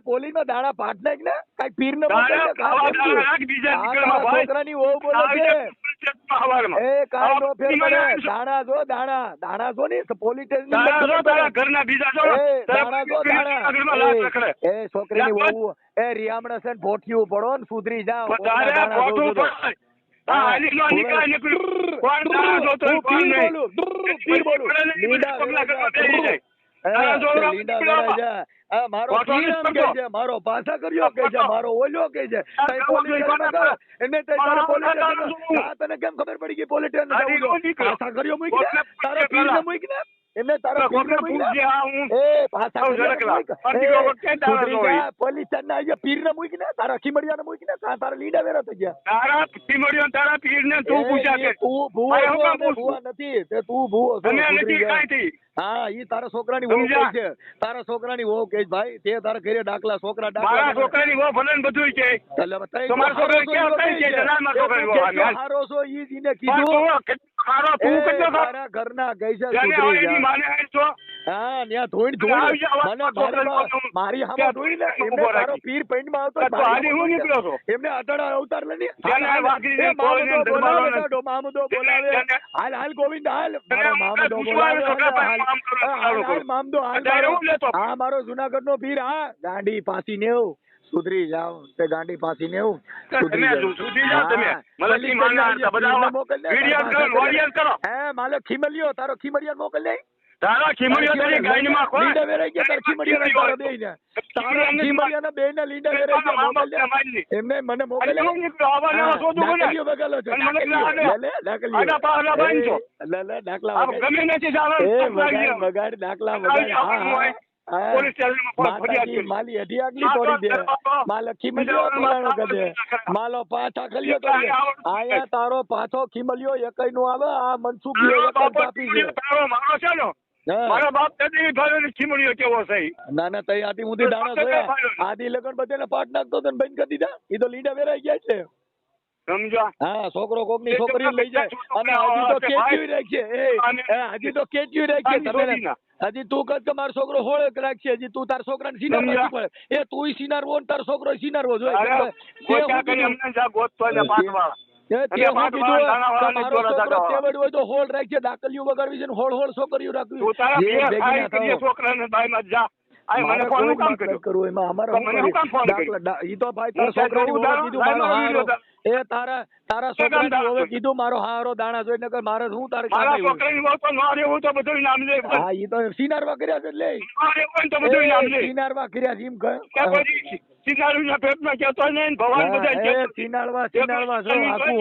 Speaker 1: પોલીસ માં દાણા પાટ નાખ ને કઈ પીર ને
Speaker 2: દાણા ખાવા દાણા નાખ બીજા નીકળમાં ભાઈ
Speaker 1: છોકરાની વો બોલે છે
Speaker 2: હવારમાં
Speaker 1: એ કાઈ નો ફેર પડે દાણા જો દાણા જો ને પોલીસ સ્ટેશન
Speaker 2: દાણા જો તારા ઘરના બીજા જો
Speaker 1: દાણા જો દાણા એ છોકરીની વહુ એ રિયામણા છે ભોઠિયું પડો ને સુધરી જાવ
Speaker 2: તારે ભોઠું પડે હા આલી નો નીકળે નીકળ્યું કોણ દાણા જોતો કોણ નહીં
Speaker 1: પીર બોલું લીંડા પગલા કરવા બેસી જાય મારો મારો પાછા કર્યો કે છે મારો ઓલ્યો કે છે તને કેમ ખબર પડી ગઈ પોલીસ પાછા કર્યો મૂકી તારા પીર ને મૂકી એમને તારા પીર ને મૂકી એ પાછા પોલીસ ના પીર ને મૂકી ને તારા ખીમડિયા ને મૂકી ને તારા લીડા વેરા થઈ ગયા
Speaker 2: તારા ખીમડિયો તારા પીર ને તું પૂછ્યા કે
Speaker 1: તું ભૂવો નથી તે તું ભૂવો હા ઈ તારા છોકરાની વહુ કે છે તારા છોકરાની વહુ કે ભાઈ તે તારા ઘરે ડાકલા છોકરા
Speaker 2: મારા છોકરાની વહુ ભલે ને બધું છે તમારા છોકરા કેમ કઈ છે મારા છોકરાની વહુ
Speaker 1: હારો છો ઈ જીને કીધું
Speaker 2: હારો તું કેટલો
Speaker 1: તારા ઘરના ગઈ છે સુધરી જા
Speaker 2: માને આઈ છો
Speaker 1: હા ન્યા ધોઈ મને મારી હામા ધોઈ ને એમને તારો પીર પેન્ટ માં આવતો
Speaker 2: હાલી હું નીકળ્યો છો
Speaker 1: એમને અટડા અવતાર લે ને મામદો બોલાવે હાલ ગોવિંદ હાલ મારો મામદો બોલાવે મામદો હાલ હા મારો જુનાગઢ નો પીર હા ગાંડી પાસી નેવ સુધરી જાવ તે ગાંડી પાસી નેવ
Speaker 2: સુધરી જાવ તમે મલકી માના બધા વિડિયો કરો વોરિયર કરો
Speaker 1: હે માલો ખીમલિયો તારો ખીમલિયો મોકલ દે
Speaker 2: તારા ખીમડિયો તારી ગાયની માં કોઈ
Speaker 1: લીડા વેરાઈ ગયા તારા ખીમડિયો ના તારા બેય ને તારા ખીમડિયો ના બેય ને લીડા વેરાઈ ગયા મોકલ દે એમને મને મોકલ દે હું
Speaker 2: આવવાનો શોધું મને
Speaker 1: ડાકલિયો બગાલો છે લે ડાકલિયો
Speaker 2: આના પાહલા બાંધો
Speaker 1: લે ડાકલા
Speaker 2: આપ ગમે નથી જાવ
Speaker 1: વગાડ ડાકલા વગાડ હા
Speaker 2: પોલીસ સ્ટેશનમાં ફરિયાદ કરી
Speaker 1: માલી અઢી આગલી તોડી દે માલ ખીમલિયો તોડાણો કદે માલો પાછા ખલિયો તોડી આયા તારો પાછો ખીમલિયો એકઈ નો આવે આ મનસુખી એક કાપી છે
Speaker 2: તારો મારો છે ને મારા બાપ દાદી ભાઈ ખીમડિયો કેવો છે
Speaker 1: ના ના તઈ આથી મુદી દાણા જોયા આદી લગન બધેને પાટ નાખતો તો બંધ કરી દીધા ઈ તો લીડા વેરાઈ ગયા છે
Speaker 2: સમજો
Speaker 1: હા છોકરો કોકની છોકરી લઈ જાય અને હજી તો કેચ્યું રાખશે હજી તો કેચ્યું રાખશે તમે હજી તું કદ કે મારો છોકરો હોળે રાખશે હજી તું તાર છોકરાને સીનાર નથી પડે એ તું સીનારવો ને તારો છોકરો સીનારવો જોઈએ હોળ રાખશે દાખલીઓ વગાડવી છે હોળ છોકરીઓ રાખવી
Speaker 2: છોકરાને બાયમાં જા આ મને ફોન નું કામ કર્યું
Speaker 1: કરવું એમાં અમારે
Speaker 2: તો
Speaker 1: શું
Speaker 2: મને
Speaker 1: કરીએ?
Speaker 2: શું કામ ફોન
Speaker 1: દાખલા
Speaker 2: કર્યો?
Speaker 1: ઈ તો ભાઈ તારા છોકરાની વહુએ કીધું મારો હારો એ તારા છોકરાની વહુએ કીધું મારો હારો દાણા જોઈને કે મારે શું તારે કામ
Speaker 2: મારા
Speaker 1: આવ્યું?
Speaker 2: છોકરાની વહુ તો ન રહેવું તો બધું નામ લે
Speaker 1: હા ઈ તો સિનારવા કર્યા છે લે
Speaker 2: ન રહેવું તો બધું નામ લે
Speaker 1: સિનારવા કર્યા છે એમ
Speaker 2: કે પછી સિનારુના પેટમાં કહેતો નહીં ને ભગવાન બધા
Speaker 1: એ
Speaker 2: કહેતો.
Speaker 1: સિનારવા છો આખું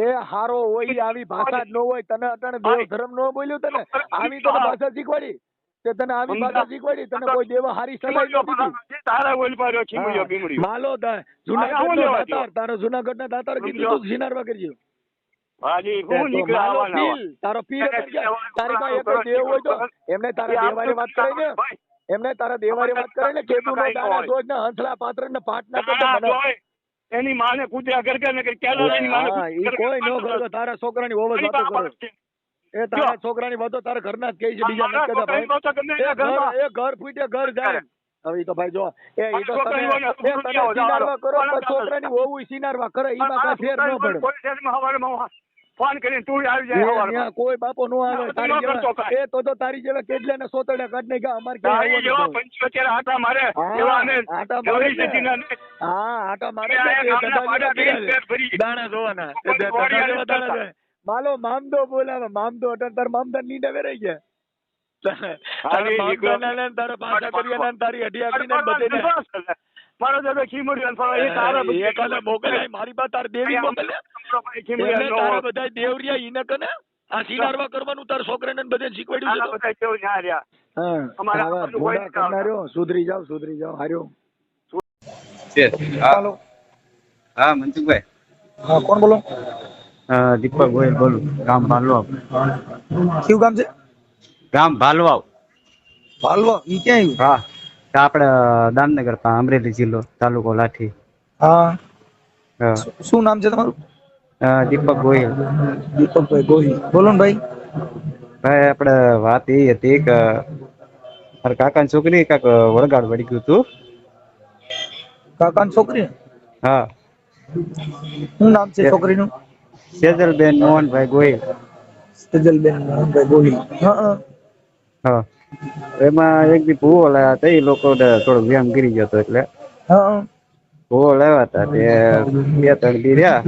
Speaker 1: એ હારો હોય ઈ આવી ભાષા જ ન હોય તને અટાણે દેવ ધર્મ ન બોલ્યું તને આવી તને ભાષા શીખવાડી તે તને આવી ભાષા શીખવાડી તને કોઈ દેવા હારી સલાહ ન દીધી
Speaker 2: તારા બોલ પાડ્યો ચીમડીઓ બીમડીઓ.
Speaker 1: માલો જુનાગઢ નો દાતાર તારો જુનાગઢ ના દાતાર કીધું તું સિનારવા કરજો
Speaker 2: હાજી હું નીકળ્યા
Speaker 1: માલો
Speaker 2: આવવાના
Speaker 1: પીલ તારો પીર તારી પાસે એક દેવ હોય તો એમને તારા દેવારી વાત કરે ને એમને તારા દેવારી વાત કરે ને કેદુ નો દાણા જોજ ને હંસલા પાત્ર ને પાટ ના કરતો
Speaker 2: એની માને પૂછ્યા કરકે ને કે કેલો એની માને
Speaker 1: હા ઈ કોઈ નો કરે તારા છોકરાની ઓવર વાતો કરે એ તારા છોકરાની વાતો તારા ઘરના જ કહી છે બીજા નથી કહેતા ભાઈ એ ઘર ફૂટે ઘર જાય હવે ઈ તો ભાઈ જો ઈ તો તમે સિનારવા કરો તો છોકરાની ઓવું સિનારવા કરે ઈમાં કાંઈ ફેર ન પડે
Speaker 2: પોલીસ સ્ટેશનમાં હવારમાં ફોન કરીને તું આવી જાય હવારમાં.
Speaker 1: ત્યાં કોઈ બાપો નો આવે તારી જેવા એ તો તારી જેવા કેટલા ને સોતડા કાઢ નહીં અમારે
Speaker 2: તારી જેવા
Speaker 1: ક્યાં
Speaker 2: 75 આટા મારે
Speaker 1: હા,
Speaker 2: એવા ને
Speaker 1: આટા મારે
Speaker 2: જવરી જતીના ને.
Speaker 1: હા આટા મારે
Speaker 2: આ
Speaker 1: છે,
Speaker 2: ગામના
Speaker 1: દાદા
Speaker 2: પાડા
Speaker 1: જેવા
Speaker 2: કરીને પેટ ભરી.
Speaker 1: દાણા જોવાના
Speaker 2: કોઈ
Speaker 1: દાદા
Speaker 2: ગોળિયા
Speaker 1: જેવા
Speaker 2: નથી
Speaker 1: દાણા
Speaker 2: કરતા.
Speaker 1: જોવાના. માલો મામદો બોલાવે મામદો અટલ તાર મામદાર નીંદે વેરાઈ ગયા તારા મામદાના ને તારા પાછા કર્યા ને તારી હડિયા કરીને બધે
Speaker 2: મારો દાદો ખીમડીયો ને ફરવા એ તારા
Speaker 1: એ કાલે મોકલ્યા મારી બા તાર દેવી મોકલ્યા એને તારા બધા દેવરિયા ઈને કને આ સિનારવા કરવાનું તાર છોકરાને ને બધે શીખવાડ્યું છે તો. હા
Speaker 2: અમારા
Speaker 1: આવા
Speaker 2: બાજુ કોઈ
Speaker 1: ભોળા કરનાર્યો સુધરી જાવ હાર્યો
Speaker 5: હાલો હા મનસુખભાઈ
Speaker 4: હા કોણ બોલો?
Speaker 5: દીપક ગોયલ બોલું ગામ ભાલવાવ.
Speaker 4: કયું ગામ છે?
Speaker 5: ગામ ભાલવાવ.
Speaker 4: ભાલવા ઈ ક્યાં આવ્યું?
Speaker 5: હા આપણે દામનગર પાસે અમરેલી જિલ્લો તાલુકો લાઠી.
Speaker 4: હા
Speaker 5: હા.
Speaker 4: શું નામ છે તમારું?
Speaker 5: દીપક ગોયલ.
Speaker 4: દીપકભાઈ ગોહિલ. બોલો ને ભાઈ.
Speaker 5: ભાઈ આપણે વાત એ હતી કે મારા કાકાની છોકરી કાંક વળગાડ વળી ગયું હતું.
Speaker 4: કાકાની છોકરી?
Speaker 5: હા.
Speaker 4: શું નામ છે છોકરીનું?
Speaker 5: સેજલબેન મોહનભાઈ ગોયલ.
Speaker 4: સેજલબેન મોહનભાઈ ગોહિલ. હા
Speaker 5: હા એમાં એક દી ભૂવો લાવ્યા હતા એ લોકો થોડો વ્યાયામ કરી ગયો હતો એટલે
Speaker 4: હા
Speaker 5: ભૂવો લાવ્યા હતા તે 2-3 દી રહ્યા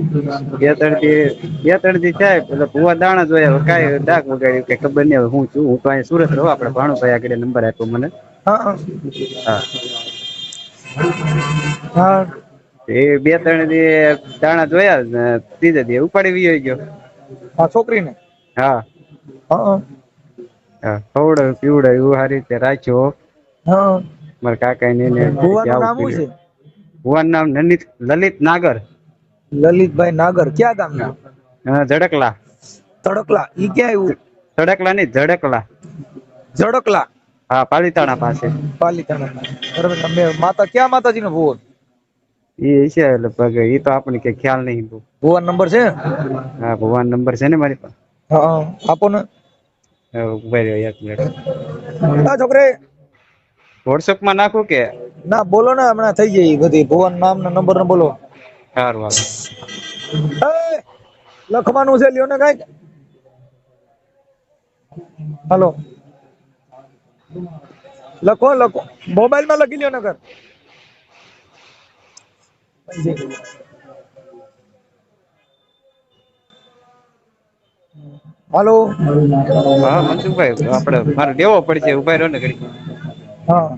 Speaker 5: 2-3 દી થાય એટલે ભૂવા દાણા જોયા કાંઈ ડાક વગાડ્યું કે ખબર નહીં હવે હું છું હું તો અહીંયા સુરત રહું આપણે ભાણુભાઈ આગળ નંબર આપ્યો મને.
Speaker 4: હા
Speaker 5: હા
Speaker 4: હા
Speaker 5: એ 2-3 દી દાણા જોયા ને ત્રીજે દી ઉપાડી વિયો ગયો.
Speaker 4: હા છોકરીને?
Speaker 5: હા
Speaker 4: હા
Speaker 5: ખવડાવ્યું પીવડાવ્યું સારી રીતે રાખ્યો.
Speaker 4: હા
Speaker 5: મારા કાકા ને
Speaker 4: ભુવાનું નામ શું છે?
Speaker 5: ભુવાનું નામ લલિત નાગર.
Speaker 4: લલિતભાઈ નાગર. ક્યાં ગામના?
Speaker 5: ઝડકલા.
Speaker 4: તડકલા. ઈ ક્યાં આવ્યું?
Speaker 5: તડકલા નહીં ઝડકલા.
Speaker 4: ઝડકલા.
Speaker 5: હા પાલીતાણા પાસે.
Speaker 4: પાલીતાણા. બરાબર. તમે માતા ક્યાં માતાજીનો ભુવો?
Speaker 5: એ છે લગભગ એ તો આપણને કઈ ખ્યાલ નહીં.
Speaker 4: ભુવાનો નંબર છે?
Speaker 5: હા ભુવાનો નંબર છે ને મારી પાસે.
Speaker 4: હા આપો ને.
Speaker 5: ઉભા રહ્યો 1 મિનિટ.
Speaker 4: હા છોકરી
Speaker 5: વોટ્સએપ માં નાખું કે?
Speaker 4: ના બોલો ને હમણાં થઈ જાય બધી. ભુવન નામ ને નંબર ને બોલો.
Speaker 5: સારું હાલો.
Speaker 4: લખવાનું છે લ્યો ને કઈક. હાલો લખો મોબાઈલ માં લખી લ્યો નગર. હાલો
Speaker 5: હા મનસુખભાઈ આપણે મારે લેવો પડશે ઉભા રહ્યો ને ઘડી.
Speaker 4: હા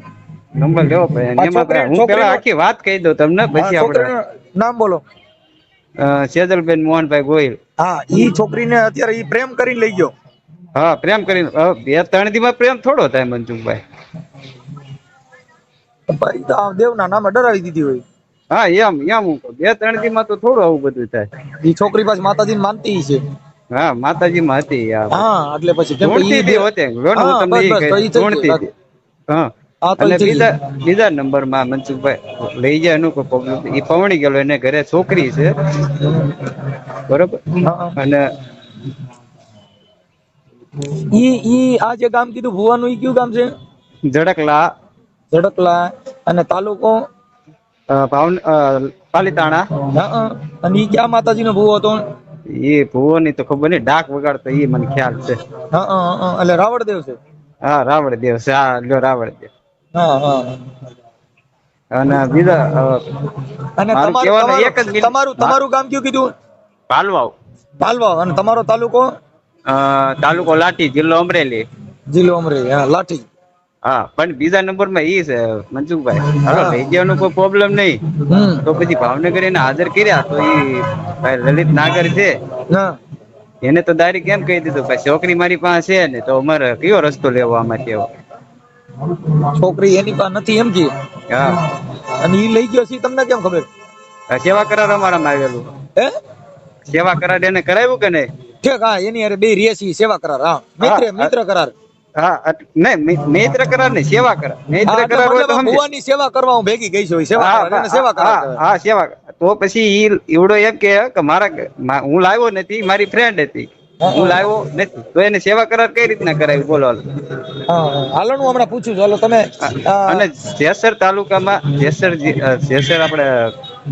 Speaker 5: નંબર લેવો પડે એમાં હું પેલા આખી વાત કહી દઉં તમને પછી આપણે.
Speaker 4: નામ બોલો.
Speaker 5: સેજલબેન મોહનભાઈ ગોહિલ.
Speaker 4: હા ઈ છોકરીને અત્યારે ઈ પ્રેમ કરીને લઈ ગયો.
Speaker 5: હા પ્રેમ કરીને 2-3 દી માં પ્રેમ થોડો થાય મનસુખભાઈ.
Speaker 4: ભાઈ તો દેવના નામે ડરાવી દીધી હોય.
Speaker 5: હા એમ 2-3 દી માં તો થોડું આવું બધું થાય.
Speaker 4: ઈ છોકરી પાછી માતાજીને માનતી છે.
Speaker 5: હા માતાજી માં હતી.
Speaker 4: હા એટલે પછી કેમ કે
Speaker 5: ધૂણતી
Speaker 4: ઈ
Speaker 5: હતી હોતે હું તમને એ કહી ધૂણતી હતી. હા અને બીજા નંબર માં મનસુખભાઈ લઈ જાય એનું કોઈ પ્રોબ્લેમ એ પવણી ગયેલો એને ઘરે છોકરી છે બરોબર. અને
Speaker 4: ઈ આ જે ગામ કીધું ભુવાનું ઈ કયું ગામ છે?
Speaker 5: ઝડકલા.
Speaker 4: ઝડકલા. અને તાલુકો
Speaker 5: પાલીતાણા.
Speaker 4: અને ઈ ક્યાં માતાજીનો ભુવો હતો?
Speaker 5: એ ભુવો ની તો ખબર નહીં ડાક વગાડતો એ મને ખ્યાલ છે.
Speaker 4: એટલે રાવળદેવ છે.
Speaker 5: હા રાવળદેવ છે. હા લ્યો રાવળદેવ.
Speaker 4: હા હા.
Speaker 5: અને બીજા
Speaker 4: અને
Speaker 5: મારું કહેવાનું એક જ મિનિટ.
Speaker 4: તમારું ગામ કયું કીધું?
Speaker 5: પાલવાવ.
Speaker 4: પાલવાવ. અને તમારો તાલુકો?
Speaker 5: તાલુકો લાઠી, જિલ્લો અમરેલી.
Speaker 4: જિલ્લો અમરેલી. હા, લાઠી.
Speaker 5: હા, પણ બીજા નંબરમાં ઈ છે મનસુખભાઈ, હાલો
Speaker 4: હા.
Speaker 5: લઈ જવાનો કોઈ પ્રોબ્લેમ નહીં. તો પછી ભાવનગર એને હાજર કર્યા તો ઈ ભાઈ લલિત નાગર છે,
Speaker 4: હા.
Speaker 5: એને તો ડાયરેક્ટ કેમ કહી દીધું ભાઈ છોકરી મારી પાસે છે ને, તો અમારે કયો રસ્તો લેવો આમાંથી એવો.
Speaker 4: છોકરી એની પાસે નથી એમ કે?
Speaker 5: હા,
Speaker 4: અને ઈ લઈ ગયો છે તમને કેમ ખબર?
Speaker 5: સેવા કરાર અમારામાં આવેલું.
Speaker 4: હે?
Speaker 5: સેવા કરાર એને કરાવ્યું કે નહીં?
Speaker 4: ઠીક. હા, એની હારે બે રેસી સેવા કરાર. હા, મિત્ર કરાર.
Speaker 5: હા, નહીં મૈત્ર કરાર નહીં, સેવા કરાર. મૈત્ર
Speaker 4: હા, એટલે
Speaker 5: કરાર હોય
Speaker 4: મતલબ
Speaker 5: તો સમજે.
Speaker 4: ભુવાની સેવા કરવા હું ભેગી ગઈ છું. સેવા કરાર એને સેવા કરાર કહેવાય.
Speaker 5: હા સેવા. તો પછી ઈ એવડો એમ કે હું લાવ્યો નથી, મારી ફ્રેન્ડ હતી, હું લાવ્યો નથી, તો એને સેવા કરાર કઈ રીતના કરાવી બોલો?
Speaker 4: હા, હાલો હું હમણાં પૂછું છું. હાલો તમે
Speaker 5: અને જેસર તાલુકામાં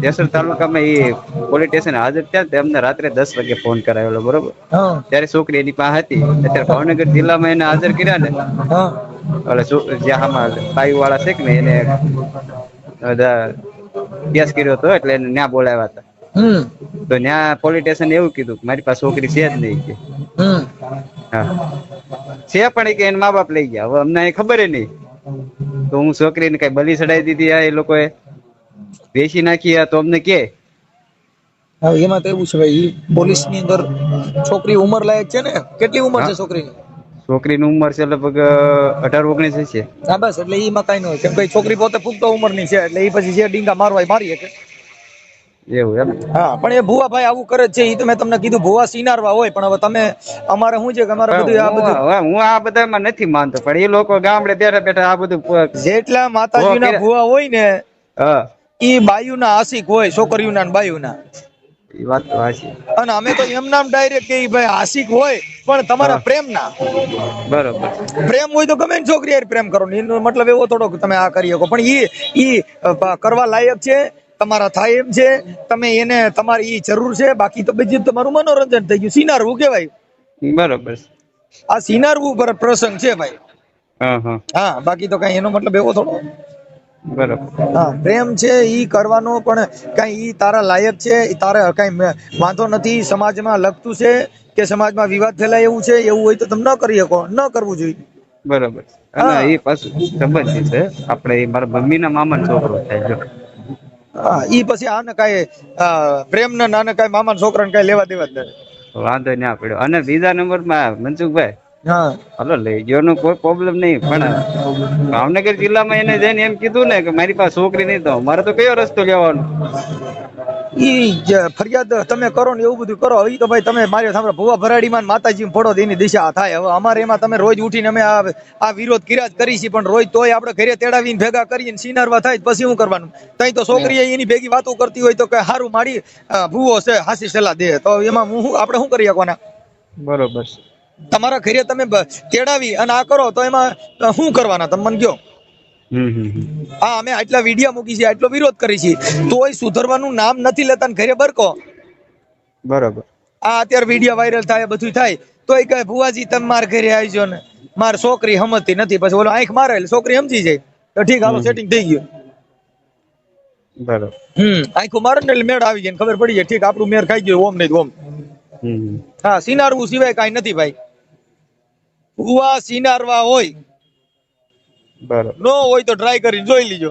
Speaker 5: જેસર તાલુકામાં એ પોલીસ સ્ટેશન હાજર થયા, તેમને રાત્રે 10 વાગે ફોન કરાવેલો, બરોબર?
Speaker 4: હા
Speaker 5: ત્યારે છોકરી એની પાસે હતી. અત્યારે ભાવનગર જિલ્લામાં એને હાજર કર્યા ને,
Speaker 4: હા
Speaker 5: જ્યાં બાયુ વાળા છે કે ને, એને કેસ કર્યો હતો, એટલે એને ન્યા બોલાવ્યા હતા. તો ન્યા પોલીસ સ્ટેશન એવું કીધું કે મારી પાસે છોકરી છે જ નહીં કે. હા છે, પણ કે એના મા બાપ લઈ ગયા. હવે અમને ખબર નહીં તો હું છોકરીને કઈ બલી ચડાવી દીધી આ એ લોકોએ વેચી નાખી તો અમને કે.
Speaker 4: હવે એમાં તો એવું છે ભાઈ, પોલીસ ની અંદર છોકરી ઉંમર લાયક છે ને? કેટલી ઉંમર
Speaker 5: હા,
Speaker 4: છે છોકરીની?
Speaker 5: છોકરીની ઉંમર છે લગભગ 18-19 છે.
Speaker 4: હા, બસ એટલે એમાં કઈ ન હોય, કેમ કે છોકરી પોતે પુખ્ત ઉંમર ની છે, એટલે એ પછી જે ડીંગા મારવા મારી શકે.
Speaker 5: એવું એમ?
Speaker 4: હા, પણ એ ભુવા ભાઈ આવું કરે છે, એ તો મેં તમને કીધું, ભુવા સિનારવા હોય. પણ હવે તમે અમારે શું છે કે અમારે બધું આ બધું
Speaker 5: હું આ બધામાં નથી માનતો, પણ એ લોકો ગામડે બેઠા બેઠા આ બધું
Speaker 4: જેટલા માતાજીના ભુવા હોય ને,
Speaker 5: હા,
Speaker 4: ઈ બાયુના આશિક હોય, છોકરીઓના ને બાયુના.
Speaker 5: એ વાત તો હાચી.
Speaker 4: અને અમે તો એમ નામ ડાયરેક્ટ કે ભાઈ આશિક હોય, પણ તમારા
Speaker 5: હા,
Speaker 4: પ્રેમ ના.
Speaker 5: બરોબર.
Speaker 4: પ્રેમ હોય તો ગમે છોકરી યાર પ્રેમ કરો ને, એનો મતલબ એવો થોડો કે તમે આ કરી શકો. પણ ઈ કરવા લાયક છે, તમારા થાય એમ છે, તમે એને તમારી ઈ જરૂર છે. બાકી તો બીજું તમારું મનોરંજન થઈ ગયું, સિનારવું કહેવાય.
Speaker 5: બરોબર.
Speaker 4: આ સિનારવું પર પ્રસંગ છે ભાઈ.
Speaker 5: હા હા,
Speaker 4: હા, બાકી તો કઈ એનો મતલબ એવો થોડો.
Speaker 5: બરોબર.
Speaker 4: હા, પ્રેમ છે ઈ કરવાનો, પણ કઈ ઈ તારા લાયક છે, તારે કઈ વાંધો નથી, સમાજમાં લગતું છે કે સમાજમાં વિવાદ ફેલાય એવું છે, એવું હોય તો તમે ન કરી શકો, ન કરવું જોઈએ.
Speaker 5: બરોબર. અને
Speaker 4: હા
Speaker 5: એ પાછું સંબંધી છે, આપડે એ મારા મમ્મી ના મામા છોકરો થાય. જો
Speaker 4: હા, ઈ પછી આને કઈ પ્રેમ ને નાને કઈ મામા છોકરાને કઈ લેવા દેવા જ નથી.
Speaker 5: વાંધો ના પડ્યો. અને બીજા નંબરમાં મનસુખભાઈ,
Speaker 4: હા
Speaker 5: હાલો લઈ ગયો કોઈ પ્રોબ્લેમ નહીં, પણ ભાવનગર જિલ્લામાં એને જઈને એમ કીધું ને કે મારી પાસે છોકરી નહીં, તો મારે તો કયો રસ્તો લેવાનો?
Speaker 4: ઈ ફરિયાદ તમે કરો ને એવું બધું કરો. હવે તો ભાઈ તમે મારી સામે ભુવા ભરાડીમાં માતાજી ફોડો એની દિશા થાય. હવે અમારે એમાં તમે રોજ ઉઠીને અમે આ વિરોધ કર્યા જ કરી છે, પણ રોજ તોય આપણે ઘરે તેડાવીને ભેગા કરીને સિનારવા થાય પછી શું કરવાનું? તઈ તો છોકરી એની ભેગી વાતો કરતી હોય તો કે હારું મારી ભૂવો છે, હાસી સલાહ દે, તો એમાં આપણે શું કરી શકવાના?
Speaker 5: બરોબર.
Speaker 4: તમારા ઘરે તમે તેડાવી અને આ કરો તો એમાં શું કરવાના તમે મને કયો? હા, અમે આટલા વિડિયા મૂકી છે, આટલો વિરોધ કરી છે, તોય સુધરવાનું નામ નથી લેતા ને ઘરે બરકો.
Speaker 5: બરોબર.
Speaker 4: આ અત્યારે વિડિયા વાયરલ થાય, બધું થાય, તોય કહે ભુવાજી તમે મારા ઘરે આવજો ને, મારી છોકરી સમજતી નથી. પછી ઓલો આંખ મારે એટલે છોકરી સમજી જાય તો ઠીક, હાલો સેટિંગ થઈ ગયું.
Speaker 5: બરોબર.
Speaker 4: આંખું મારે ને એટલે મેળ આવી જાય, ખબર પડી જાય, ઠીક આપણું મેળ ખાઈ ગયો, ઓમ નહીં ઓમ. હા, સિનારવું સિવાય કઈ નથી ભાઈ. ભુવા સિનારવા હોય,
Speaker 5: બરોબર.
Speaker 4: નો હોય તો ટ્રાય કરીને જોઈ લીજો.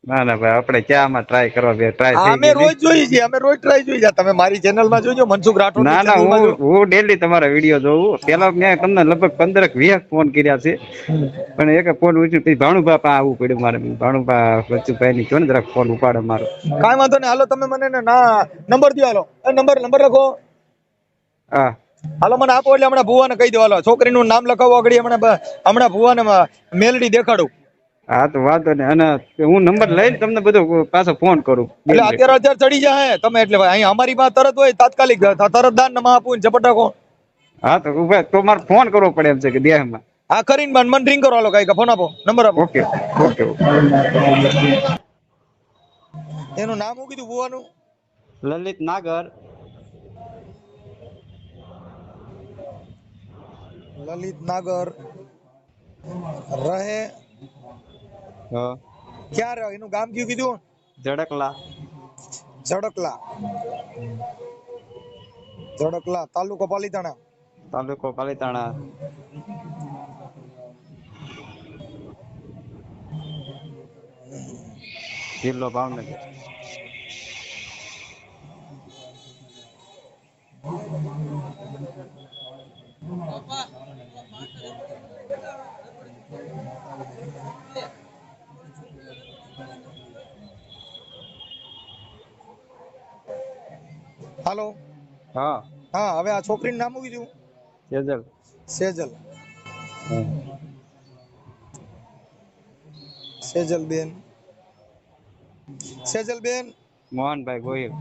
Speaker 5: ના ના ભાઈ, આપણે ક્યાંમાં ટ્રાય કરવા બે ટ્રાય થઈ
Speaker 4: અમે
Speaker 5: ગઈ
Speaker 4: રોજ જોઈએ છીએ, અમે રોજ ટ્રાય જોઈએ છીએ. તમે મારી ચેનલમાં જોજો, મનસુખ રાઠોડ
Speaker 5: ના
Speaker 4: ની
Speaker 5: ના,
Speaker 4: ચેનલમાં જો.
Speaker 5: હું ડેલી તમારા વિડીયો જોઉં. પેલા મેં તમને લગભગ 15-20 ફોન કર્યા છે, પણ એક ફોન ઉઠ્યું પછી ભાણુભા પાસે આવવું પડ્યું મારે. ભાણુભા વચ્ચુભાઈ ની કયો ને જરાક ફોન ઉપાડે મારો.
Speaker 4: કાંઈ વાંધો નહીં, હાલો તમે મને નંબર દો. હાલો નંબર લખો.
Speaker 5: હા,
Speaker 4: હાલો મને આપો એટલે હમણાં ભુવાને કહી દો. હાલો છોકરીનું નામ લખાવો આગળ, હમણાં ભુવાને મેલડી દેખાડું.
Speaker 5: હા તો વાંધો નહીં. અને હું નંબર લઈને તમને બધો પાછો ફોન કરું.
Speaker 4: એટલે અત્યારે ચડી જાય તમે, એટલે ભાઈ અહીં અમારી પાસે તરત હોય, તાત્કાલિક તરત દાન માં આપું ઝપટાકો.
Speaker 5: હા તો ઉભા તો મારે ફોન કરવો પડે એમ છે કે દેહમાં.
Speaker 4: હા, કરીને મને રિંગ કરો. હાલો કઈ ફોન આપો, નંબર આપો.
Speaker 5: Okay okay.
Speaker 4: એનું નામ શું કીધું ભુવાનું?
Speaker 5: લલિત નાગર.
Speaker 4: લલિત નાગર રહે
Speaker 5: હા
Speaker 4: ક્યાં રહે એનું ગામ કયું કીધું?
Speaker 5: ઝડકલા.
Speaker 4: ઝડકલા. ઝડકલા તાલુકો પાલીતાણા.
Speaker 5: તાલુકો પાલીતાણા. જિલ્લો ભાવનગર.
Speaker 4: હાલો.
Speaker 5: હા
Speaker 4: હા હવે આ છોકરીનું નામ શું કીધું?
Speaker 5: સેજલ.
Speaker 4: સેજલ. સેજલ બેન. સેજલ બેન.
Speaker 5: મોહનભાઈ ગોહિલ.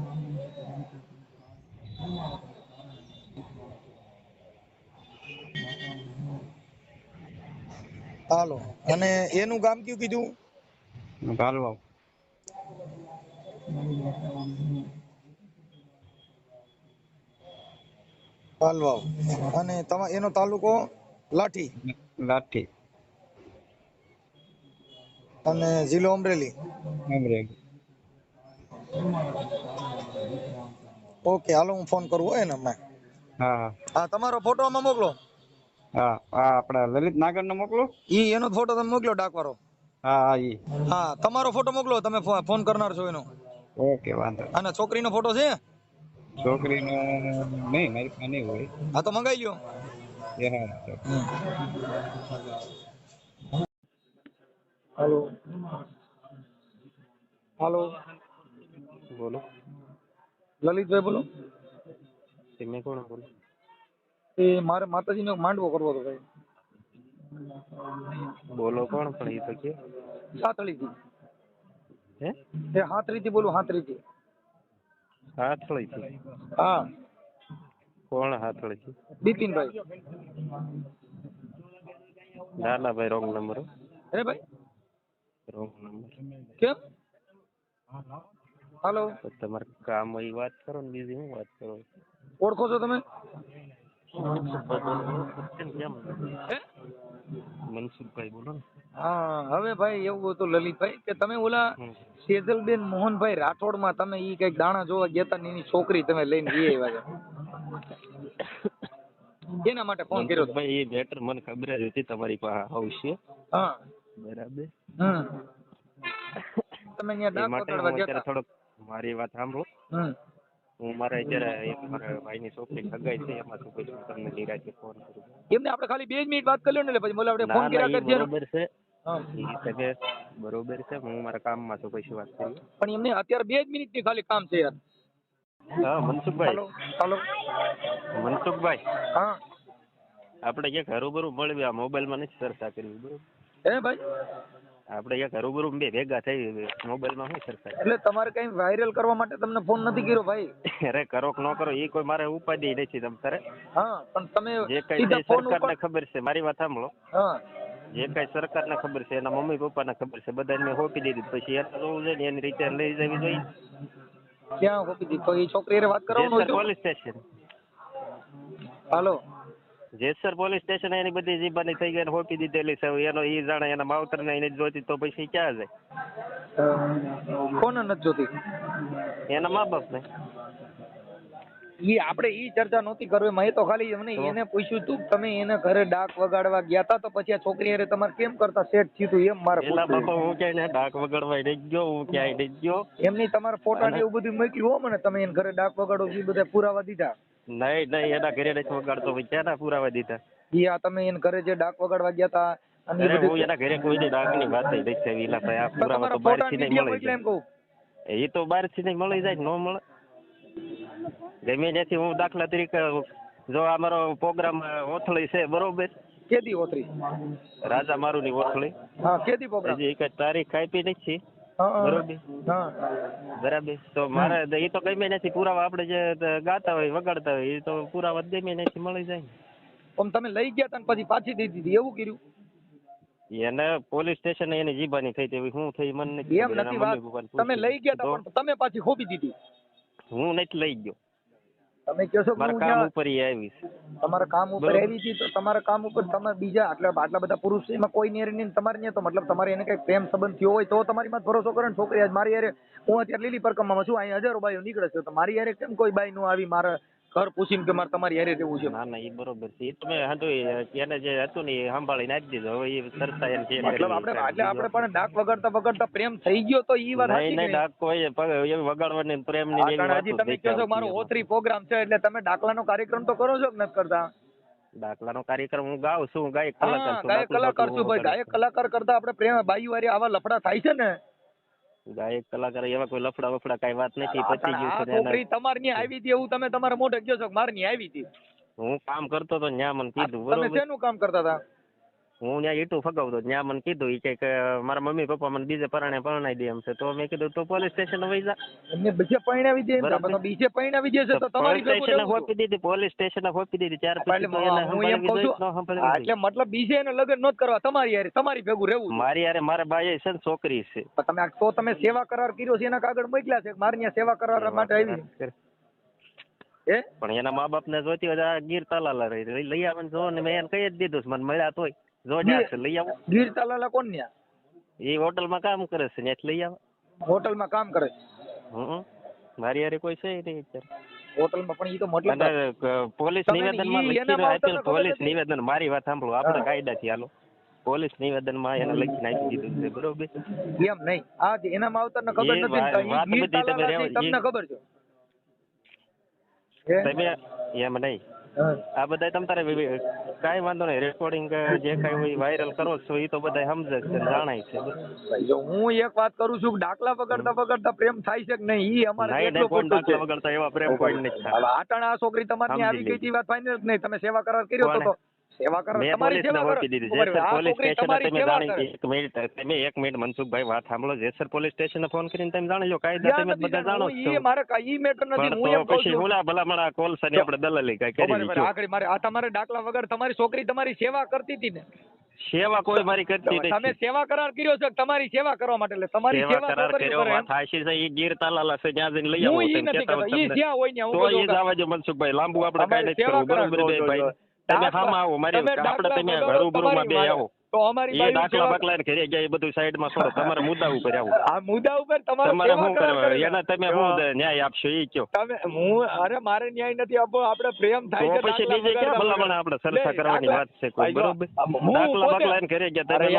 Speaker 4: હાલો અને એનું ગામ કયું કીધું?
Speaker 5: ભાલવાવ.
Speaker 4: પાલવાવ. અને એનો તાલુકો લાઠી
Speaker 5: લાઠી.
Speaker 4: અને જિલ્લો અમરેલી.
Speaker 5: અમરેલી.
Speaker 4: ઓકે હાલો હું ફોન કરું હોય ને હમણાં.
Speaker 5: હા
Speaker 4: હા તમારો ફોટો આમાં મોકલો.
Speaker 5: હા હા આપડા લલિત નાગર નો મોકલો.
Speaker 4: એનો ફોટો તમે મોકલો ડાકવારો.
Speaker 5: હા હા ઈ.
Speaker 4: હા તમારો ફોટો મોકલો તમે ફોન કરનાર છો એનો.
Speaker 5: ઓકે વાંધો.
Speaker 4: અને છોકરીનો ફોટો છે?
Speaker 5: છોકરીનો નહીં મારી પાસે નહીં હોય.
Speaker 4: હા તો મંગાઈ લ્યો.
Speaker 5: એ હા ચાલ.
Speaker 4: હાલો. હાલો.
Speaker 6: બોલો.
Speaker 4: લલિતભાઈ બોલો.
Speaker 6: તમે કોણ બોલો?
Speaker 4: એ મારે માતાજીનો માંડવો કરવો હતો ભાઈ.
Speaker 6: બોલો કોણ પણ એ તો કે
Speaker 4: સાતળીથી.
Speaker 6: હે
Speaker 4: એ હાથરીથી બોલું હાથરીથી.
Speaker 6: હાથળીથી?
Speaker 4: હા
Speaker 6: કોણ હાથળીથી?
Speaker 4: બિપિનભાઈ.
Speaker 6: ના ના ભાઈ રોંગ નંબર.
Speaker 4: અરે ભાઈ
Speaker 6: રોંગ નંબર.
Speaker 4: કેમ? હાલો.
Speaker 6: તો તમારે કામ હોય વાત કરો ને બીજી હું વાત કરો.
Speaker 4: ઓળખો છો તમે? હે?
Speaker 6: મનસુખભાઈ બોલો ને.
Speaker 4: હા હવે ભાઈ એવું હતું લલિતભાઈ કે તમે ઓલા સેજલબેન મોહનભાઈ રાઠોડમાં તમે ઈ કઈક દાણા જોવા ગયા હતા ને એની છોકરી તમે લઈને વી આવ્યા છે એના માટે ફોન કર્યો હતો.
Speaker 6: મનસુખભાઈ એ મેટર મને ખબર જ હતી તમારી પાસે આવશે.
Speaker 4: હા
Speaker 6: બરાબર.
Speaker 4: તમે ત્યાં ડાક પકડવા ગયા હતા.
Speaker 6: થોડોક મારી વાત સાંભળો. હું મારે અત્યારે એક મારા ભાઈની છોકરી સગાઈ છે એમાં શું પછી તમને નિરાજે ફોન કરું.
Speaker 4: એમને આપણે ખાલી 2 મિનિટ વાત કરી લો ને એટલે પછી બોલે આપણે
Speaker 6: ના
Speaker 4: ફોન
Speaker 6: ના
Speaker 4: કર્યા
Speaker 6: એ
Speaker 4: કરજે.
Speaker 6: બરોબર છે. એ સગે બરોબર છે. હું મારા કામમાં છું પછી વાત કરીએ.
Speaker 4: પણ એમને અત્યારે 2 જ મિનિટની ખાલી કામ છે યાર.
Speaker 6: હા મનસુખભાઈ.
Speaker 4: હાલો હાલો.
Speaker 6: મનસુખભાઈ
Speaker 4: હા
Speaker 6: આપણે ક્યાંક હરુભરું મળવી આ મોબાઈલમાં નથી ચર્ચા કરવી બરોબર.
Speaker 4: હે ભાઈ
Speaker 6: આપણે ક્યાંક હરુભરું બે ભેગા થઈ મોબાઈલમાં શું ચર્ચા
Speaker 4: એટલે તમારે કઈ વાયરલ કરવા માટે તમને ફોન નથી કર્યો ભાઈ.
Speaker 6: અરે કરો કે ન કરો એ કોઈ મારે ઉપાધિ નથી તમ તારે.
Speaker 4: હા પણ તમે
Speaker 6: જે કઈ
Speaker 4: સીધા
Speaker 6: છે
Speaker 4: ફોન
Speaker 6: સરકારને
Speaker 4: ઉપર.
Speaker 6: ખબર છે. મારી વાત સાંભળો.
Speaker 4: હા
Speaker 6: જે કઈ સરકારને ખબર છે એના મમ્મી પપ્પાને ખબર છે બધાને હોપી દીધી પછી એને જોવું જોઈએ ને એની રીતે લઈ જવી જોઈએ.
Speaker 4: ક્યાં હોપી દીધી? તો એ છોકરી હારે વાત કરવાનું
Speaker 6: જેસર
Speaker 4: હોય તો.
Speaker 6: Police station.
Speaker 4: હાલો
Speaker 6: જેસર પોલીસ સ્ટેશન એની બધી જીબાની થઈ ગઈ હોપી દીધેલી છે. એનો ઈ જાણે એના માવતરને એને જોતી તો પછી ક્યાં જાય?
Speaker 4: કોને નથી જોતી?
Speaker 6: એના મા બાપ ને.
Speaker 4: ઈ આપણે ઈ ચર્ચા નહોતી કરવી. મેં તો ખાલી એમને એને પૂછ્યું તું તમે એને ઘરે ડાક વગાડવા ગયા તા તો પછી આ છોકરી હારે તમારે કેમ કરતા સેટ થયું તું એમ મારે
Speaker 6: એલા
Speaker 4: પૂછવું.
Speaker 6: બાપા હું ક્યાંય ડાક વગાડવા નહીં ગયો. હું ક્યાંય નહીં ગયો.
Speaker 4: એમની તમારા ફોટા ને એવું બધું મોકલ્યું હો મને તમે એને ઘરે ડાક વગાડો એ બધા પુરાવા દીધા.
Speaker 6: નહીં નહીં એના ઘરે નથી વગાડતો ભાઈ ક્યાંના પુરાવા દીધા.
Speaker 4: ઈ આ તમે એને ઘરે જે ડાક વગાડવા ગયા તા અને
Speaker 6: અરે હું એના ઘરે કોઈની ડાકની વાત નહીં થઈ એલા ભાઈ આ પુરાવા તો બહારથી નહીં મળી
Speaker 4: એટલે એમ કહું
Speaker 6: જાય. એ તો બહારથી નહીં મળી જાય ન મળે. ગમે ત્યાંથી હું દાખલા તરીકે જો અમારો પ્રોગ્રામ ઓથળી છે બરોબર.
Speaker 4: કેદી ઓતરી?
Speaker 6: રાજા મારુની ઓથળી.
Speaker 4: હા કેદી પ્રોગ્રામ?
Speaker 6: હજી એક તારીખ આપી નથી
Speaker 4: હા
Speaker 6: બરોબર.
Speaker 4: હા
Speaker 6: બરાબર તો મારે એ તો ગમે નથી પુરાવા આપણે જે ગાતા હોય વગાડતા હોય એ તો પુરાવા ગમે નથી મળી જાય.
Speaker 4: આમ તમે લઈ ગયા તા ને પછી પાછી દઈ દીધી એવું કર્યું?
Speaker 6: એને પોલીસ સ્ટેશન એની જીબાની થઈ તેવી હું થઈ મને નથી
Speaker 4: એમ નથી વાત. તમે લઈ ગયા તા પણ તમે પાછી ખોપી દીધી.
Speaker 6: હું નથી લઈ ગયો.
Speaker 4: તમે કહો છો કે
Speaker 6: મારા
Speaker 4: હું
Speaker 6: કામ
Speaker 4: ત્યાં
Speaker 6: ઉપર ઈ આવી છે.
Speaker 4: તમારા કામ ઉપર
Speaker 6: બરોબર.
Speaker 4: આવી હતી તો તમારા કામ ઉપર તમે બીજા આટલા બધા પુરુષ છે, એમાં કોઈ નેર નહીં તમારે નહીં, તો મતલબ તમારે એને કઈ પ્રેમ સંબંધ થયો હોય તો તમારી માં ભરોસો કરે ને. છોકરી આજ મારી યારે હું અત્યારે લીલી પરકમમાં છું, અહીંયા હજારો બાઈઓ નીકળે છે, તો મારી યારે કેમ કોઈ બાઈ નો આવી મારા ઘર પૂછીને કે મારે તમારી યારે રહેવું છે?
Speaker 6: ના ના ઈ બરોબર છે. ઈ તમે હાંધો એને જે હતું ને એ સંભાળીને આપી દીધો. હવે ઈ સરતા એને જે
Speaker 4: મતલબ આપણે પણ ડાક વગાડતા પ્રેમ થઈ ગયો તો ઈ વાત સાચી
Speaker 6: નહીં
Speaker 4: કે નહીં?
Speaker 6: ડાક કોઈ એવી વગાડવાની પ્રેમની
Speaker 4: આ
Speaker 6: એવી
Speaker 4: કારણ
Speaker 6: વાતો
Speaker 4: હજી તમે
Speaker 6: જ
Speaker 4: કહો છો
Speaker 6: નથી
Speaker 4: મારો
Speaker 6: આવતી.
Speaker 4: ઓથરી પ્રોગ્રામ છે એટલે તમે ડાકલાનો કાર્યક્રમ તો કરો છો કે નથી કરતા?
Speaker 6: દાખલાનો કાર્યક્રમ હું ગાઉં છું, ગાયક
Speaker 4: હા,
Speaker 6: કલાકાર છું.
Speaker 4: ગાયક કલાકાર છું ભાઈ. ગાયક કલાકાર કરતા આપણે પ્રેમ બાઈ વારી આવા લફડા થાય છે ને.
Speaker 6: ગાયક કલાકાર એવા કોઈ લફડા વફડા કઈ વાત નથી.
Speaker 4: આ
Speaker 6: પતી ગયું છે ને
Speaker 4: છોકરી તમારી ની આવી હતી એવું તમે તમારા મોઢે કહો છો કે મારી ની આવી હતી.
Speaker 6: હું કામ કરતો તો ન્યા મને કીધું.
Speaker 4: તમે
Speaker 6: બરોબર.
Speaker 4: શેનું કામ કરતા હતા?
Speaker 6: હું ત્યાં ઈટું ફગાવતો ત્યાં મને કીધું ઈ કે મારા મમ્મી પપ્પા મને બીજે પરાણે પરણાઈ દે એમ છે. તો મેં કીધું તો પોલીસ સ્ટેશન વહી જા.
Speaker 4: એમને બીજે પૈણાવી દે એમ છે.
Speaker 6: બરાબર.
Speaker 4: તો બીજે પૈણાવી દે છે તો તમારી
Speaker 6: પોલીસ
Speaker 4: ભેગું
Speaker 6: સ્ટેશને
Speaker 4: રહેવું
Speaker 6: હોપી દીધી, પોલીસ સ્ટેશને હોપી દીધી. ત્યાર
Speaker 4: એટલે
Speaker 6: પછી તો એને
Speaker 4: હું એમ કહું છું,
Speaker 6: સંભાળવી
Speaker 4: હા,
Speaker 6: જોઈએ.
Speaker 4: એટલે મતલબ બીજે એને લગ્ન નોત કરવા, તમારી યારે તમારી ભેગું રહેવું છે.
Speaker 6: મારી યારે મારા બાઈએ છે ને છોકરી છે.
Speaker 4: પણ તમે સેવા કરાર કર્યો છે એના કાગળ મોકલ્યા છે કે મારી ત્યાં સેવા કરાર માટે આવી હે?
Speaker 6: પણ એના મા બાપ ને જોઈતી હોય તો આ ગીર તાલાલા લઈ આવે ને જો ને મેં એને કહી જ દીધું છે, મને મળ્યા તોય જો જ્યાં છે લઈ આવો.
Speaker 4: ગીર તાલાલા કોણ ન્યા?
Speaker 6: એ હોટલમાં કામ કરે છે ને લઈ આવે.
Speaker 4: હોટલમાં કામ કરે છે.
Speaker 6: મારી યારે કોઈ છે નહીં અત્યારે.
Speaker 4: હોટલમાં પણ ઈ તો મતલબ
Speaker 6: અને પોલીસ
Speaker 4: તમે
Speaker 6: નિવેદનમાં
Speaker 4: ઈ
Speaker 6: લખી
Speaker 4: એના માવતરને
Speaker 6: આપ્યું.
Speaker 4: ખબર
Speaker 6: પોલીસ
Speaker 4: નથી?
Speaker 6: નિવેદન મારી વાત સાંભળો, આપણે
Speaker 4: હા.
Speaker 6: કાયદાથી હાલો. પોલીસ નિવેદનમાં એને લખીને આપી દીધું છે. બરોબર.
Speaker 4: એમ નહીં, આ જે એના માવતરને ખબર
Speaker 6: એ
Speaker 4: નથી ને તો ઈ
Speaker 6: વાત
Speaker 4: ગીર
Speaker 6: બધી તમે
Speaker 4: તાલાલા
Speaker 6: રહેવા
Speaker 4: છે, તમને
Speaker 6: દઈએ.
Speaker 4: ખબર છે હે?
Speaker 6: તમે એમ નહીં,
Speaker 4: હા.
Speaker 6: આ બધા તમ તારે કાંઈ વાંધો નહીં. રેકોર્ડિંગ જે કાંઈ હોય વાયરલ કરો છો એ તો બધા સમજે છે જાણાય છે.
Speaker 4: ભાઈ, જો હું એક વાત કરું છું કે ડાકલા વગાડતા પ્રેમ થાય છે કે નહીં ઈ અમારે
Speaker 6: નહીં
Speaker 4: એટલો
Speaker 6: નહીં, કોઈ
Speaker 4: ખોટો છે.
Speaker 6: દાખલા વગરતા એવા પ્રેમ કોઈ નથી
Speaker 4: હવે
Speaker 6: થતા.
Speaker 4: આટાણા આ છોકરી તમારી આવી ગઈ હતી, વાત ફાઇનલ જ નહીં. તમે સેવા કરાર કર્યો તો
Speaker 6: કોણે?
Speaker 4: સેવા કરાર
Speaker 6: મેં
Speaker 4: તમારી
Speaker 6: પોલીસને
Speaker 4: સેવા
Speaker 6: હોપી દીધી.
Speaker 4: કરાર.
Speaker 6: જેસર
Speaker 4: આ
Speaker 6: પોલીસ
Speaker 4: છોકરી
Speaker 6: સ્ટેશને
Speaker 4: તમારી
Speaker 6: તમે
Speaker 4: સેવા
Speaker 6: જાણી,
Speaker 4: કરે.
Speaker 6: એક મિનિટ મનસુખભાઈ વાત સાંભળો. જેસર પોલીસ સ્ટેશને ફોન કરીને તમે જાણી લો, કાયદા
Speaker 4: યા
Speaker 6: તમે
Speaker 4: નથી
Speaker 6: બધા જાણો
Speaker 4: હું
Speaker 6: જ છો.
Speaker 4: ઈ મારે ઈ મેટર નથી.
Speaker 6: પણ
Speaker 4: હું
Speaker 6: તો
Speaker 4: એમ કહું
Speaker 6: પછી
Speaker 4: છું
Speaker 6: ઓલા ભલામણ આ કોલસાની આપણે દલાલી કાંઈ કરી
Speaker 4: બરાબર,
Speaker 6: દીધું.
Speaker 4: આગળ મારે આ તમારે ડાકલા વગર તમારી છોકરી તમારી સેવા કરતી હતી ને?
Speaker 6: સેવા કોઈ મારી કરતી
Speaker 4: તમે
Speaker 6: નથી.
Speaker 4: સેવા કરાર કર્યો છે કે તમારી સેવા કરવા માટે, એટલે તમારી
Speaker 6: સેવા
Speaker 4: સેવા
Speaker 6: કરાર
Speaker 4: છોકરીઓ
Speaker 6: કર્યો
Speaker 4: કરે એમ.
Speaker 6: વાત હાચી છે. ઈ ગીર તાલાલા છે ત્યાં જઈને લઈ આવો.
Speaker 4: હું ઈ
Speaker 6: તેમ
Speaker 4: નથી
Speaker 6: કહેતા
Speaker 4: કહેતો.
Speaker 6: હોય
Speaker 4: ઈ
Speaker 6: તમને.
Speaker 4: જ્યાં હોય ત્યાં હું
Speaker 6: તો
Speaker 4: કહું
Speaker 6: ઈ
Speaker 4: છું
Speaker 6: જ આવજો મનસુખભાઈ, લાંબુ આપણે કાંઈ નથી
Speaker 4: સેવા
Speaker 6: કરવું.
Speaker 4: કરાર
Speaker 6: બરોબર બે
Speaker 4: જો,
Speaker 6: ભાઈ
Speaker 4: જો.
Speaker 6: તમે
Speaker 4: ડાકલા-
Speaker 6: હામાં આવો મારી
Speaker 4: તમે
Speaker 6: આપણે
Speaker 4: ડાકલા
Speaker 6: તમે
Speaker 4: વગાડો,
Speaker 6: રૂબરૂમાં બે
Speaker 4: તમારી
Speaker 6: આવો.
Speaker 4: તો અમારી
Speaker 6: એ
Speaker 4: બાયું
Speaker 6: દાખલા
Speaker 4: સેવા-
Speaker 6: બકલા ઘરે ગયા એ બધું સાઈડમાં છોડો. તમારે મુદ્દા ઉપર આવો.
Speaker 4: આ મુદ્દા ઉપર તમારે
Speaker 6: તમારે
Speaker 4: સેવા
Speaker 6: શું
Speaker 4: કરાર
Speaker 6: કરવા
Speaker 4: કરે.
Speaker 6: એના તમે શું ન્યાય આપશો એ કયો.
Speaker 4: તમે અરે મારે ન્યાય નથી આપવો, આપણે પ્રેમ થાય છે
Speaker 6: તો પછી
Speaker 4: ડાકલા
Speaker 6: બીજે ક્યાં
Speaker 4: વગાડતા
Speaker 6: ભલામણ આપણે સરખા
Speaker 4: નહીં,
Speaker 6: કરવાની વાત છે કોઈ.
Speaker 4: ભાઈ,
Speaker 6: બરોબર.
Speaker 4: હું
Speaker 6: દાખલા
Speaker 4: પોતે-
Speaker 6: બકલા ઘરે ગયા
Speaker 4: અરે
Speaker 6: તમે
Speaker 4: યાર,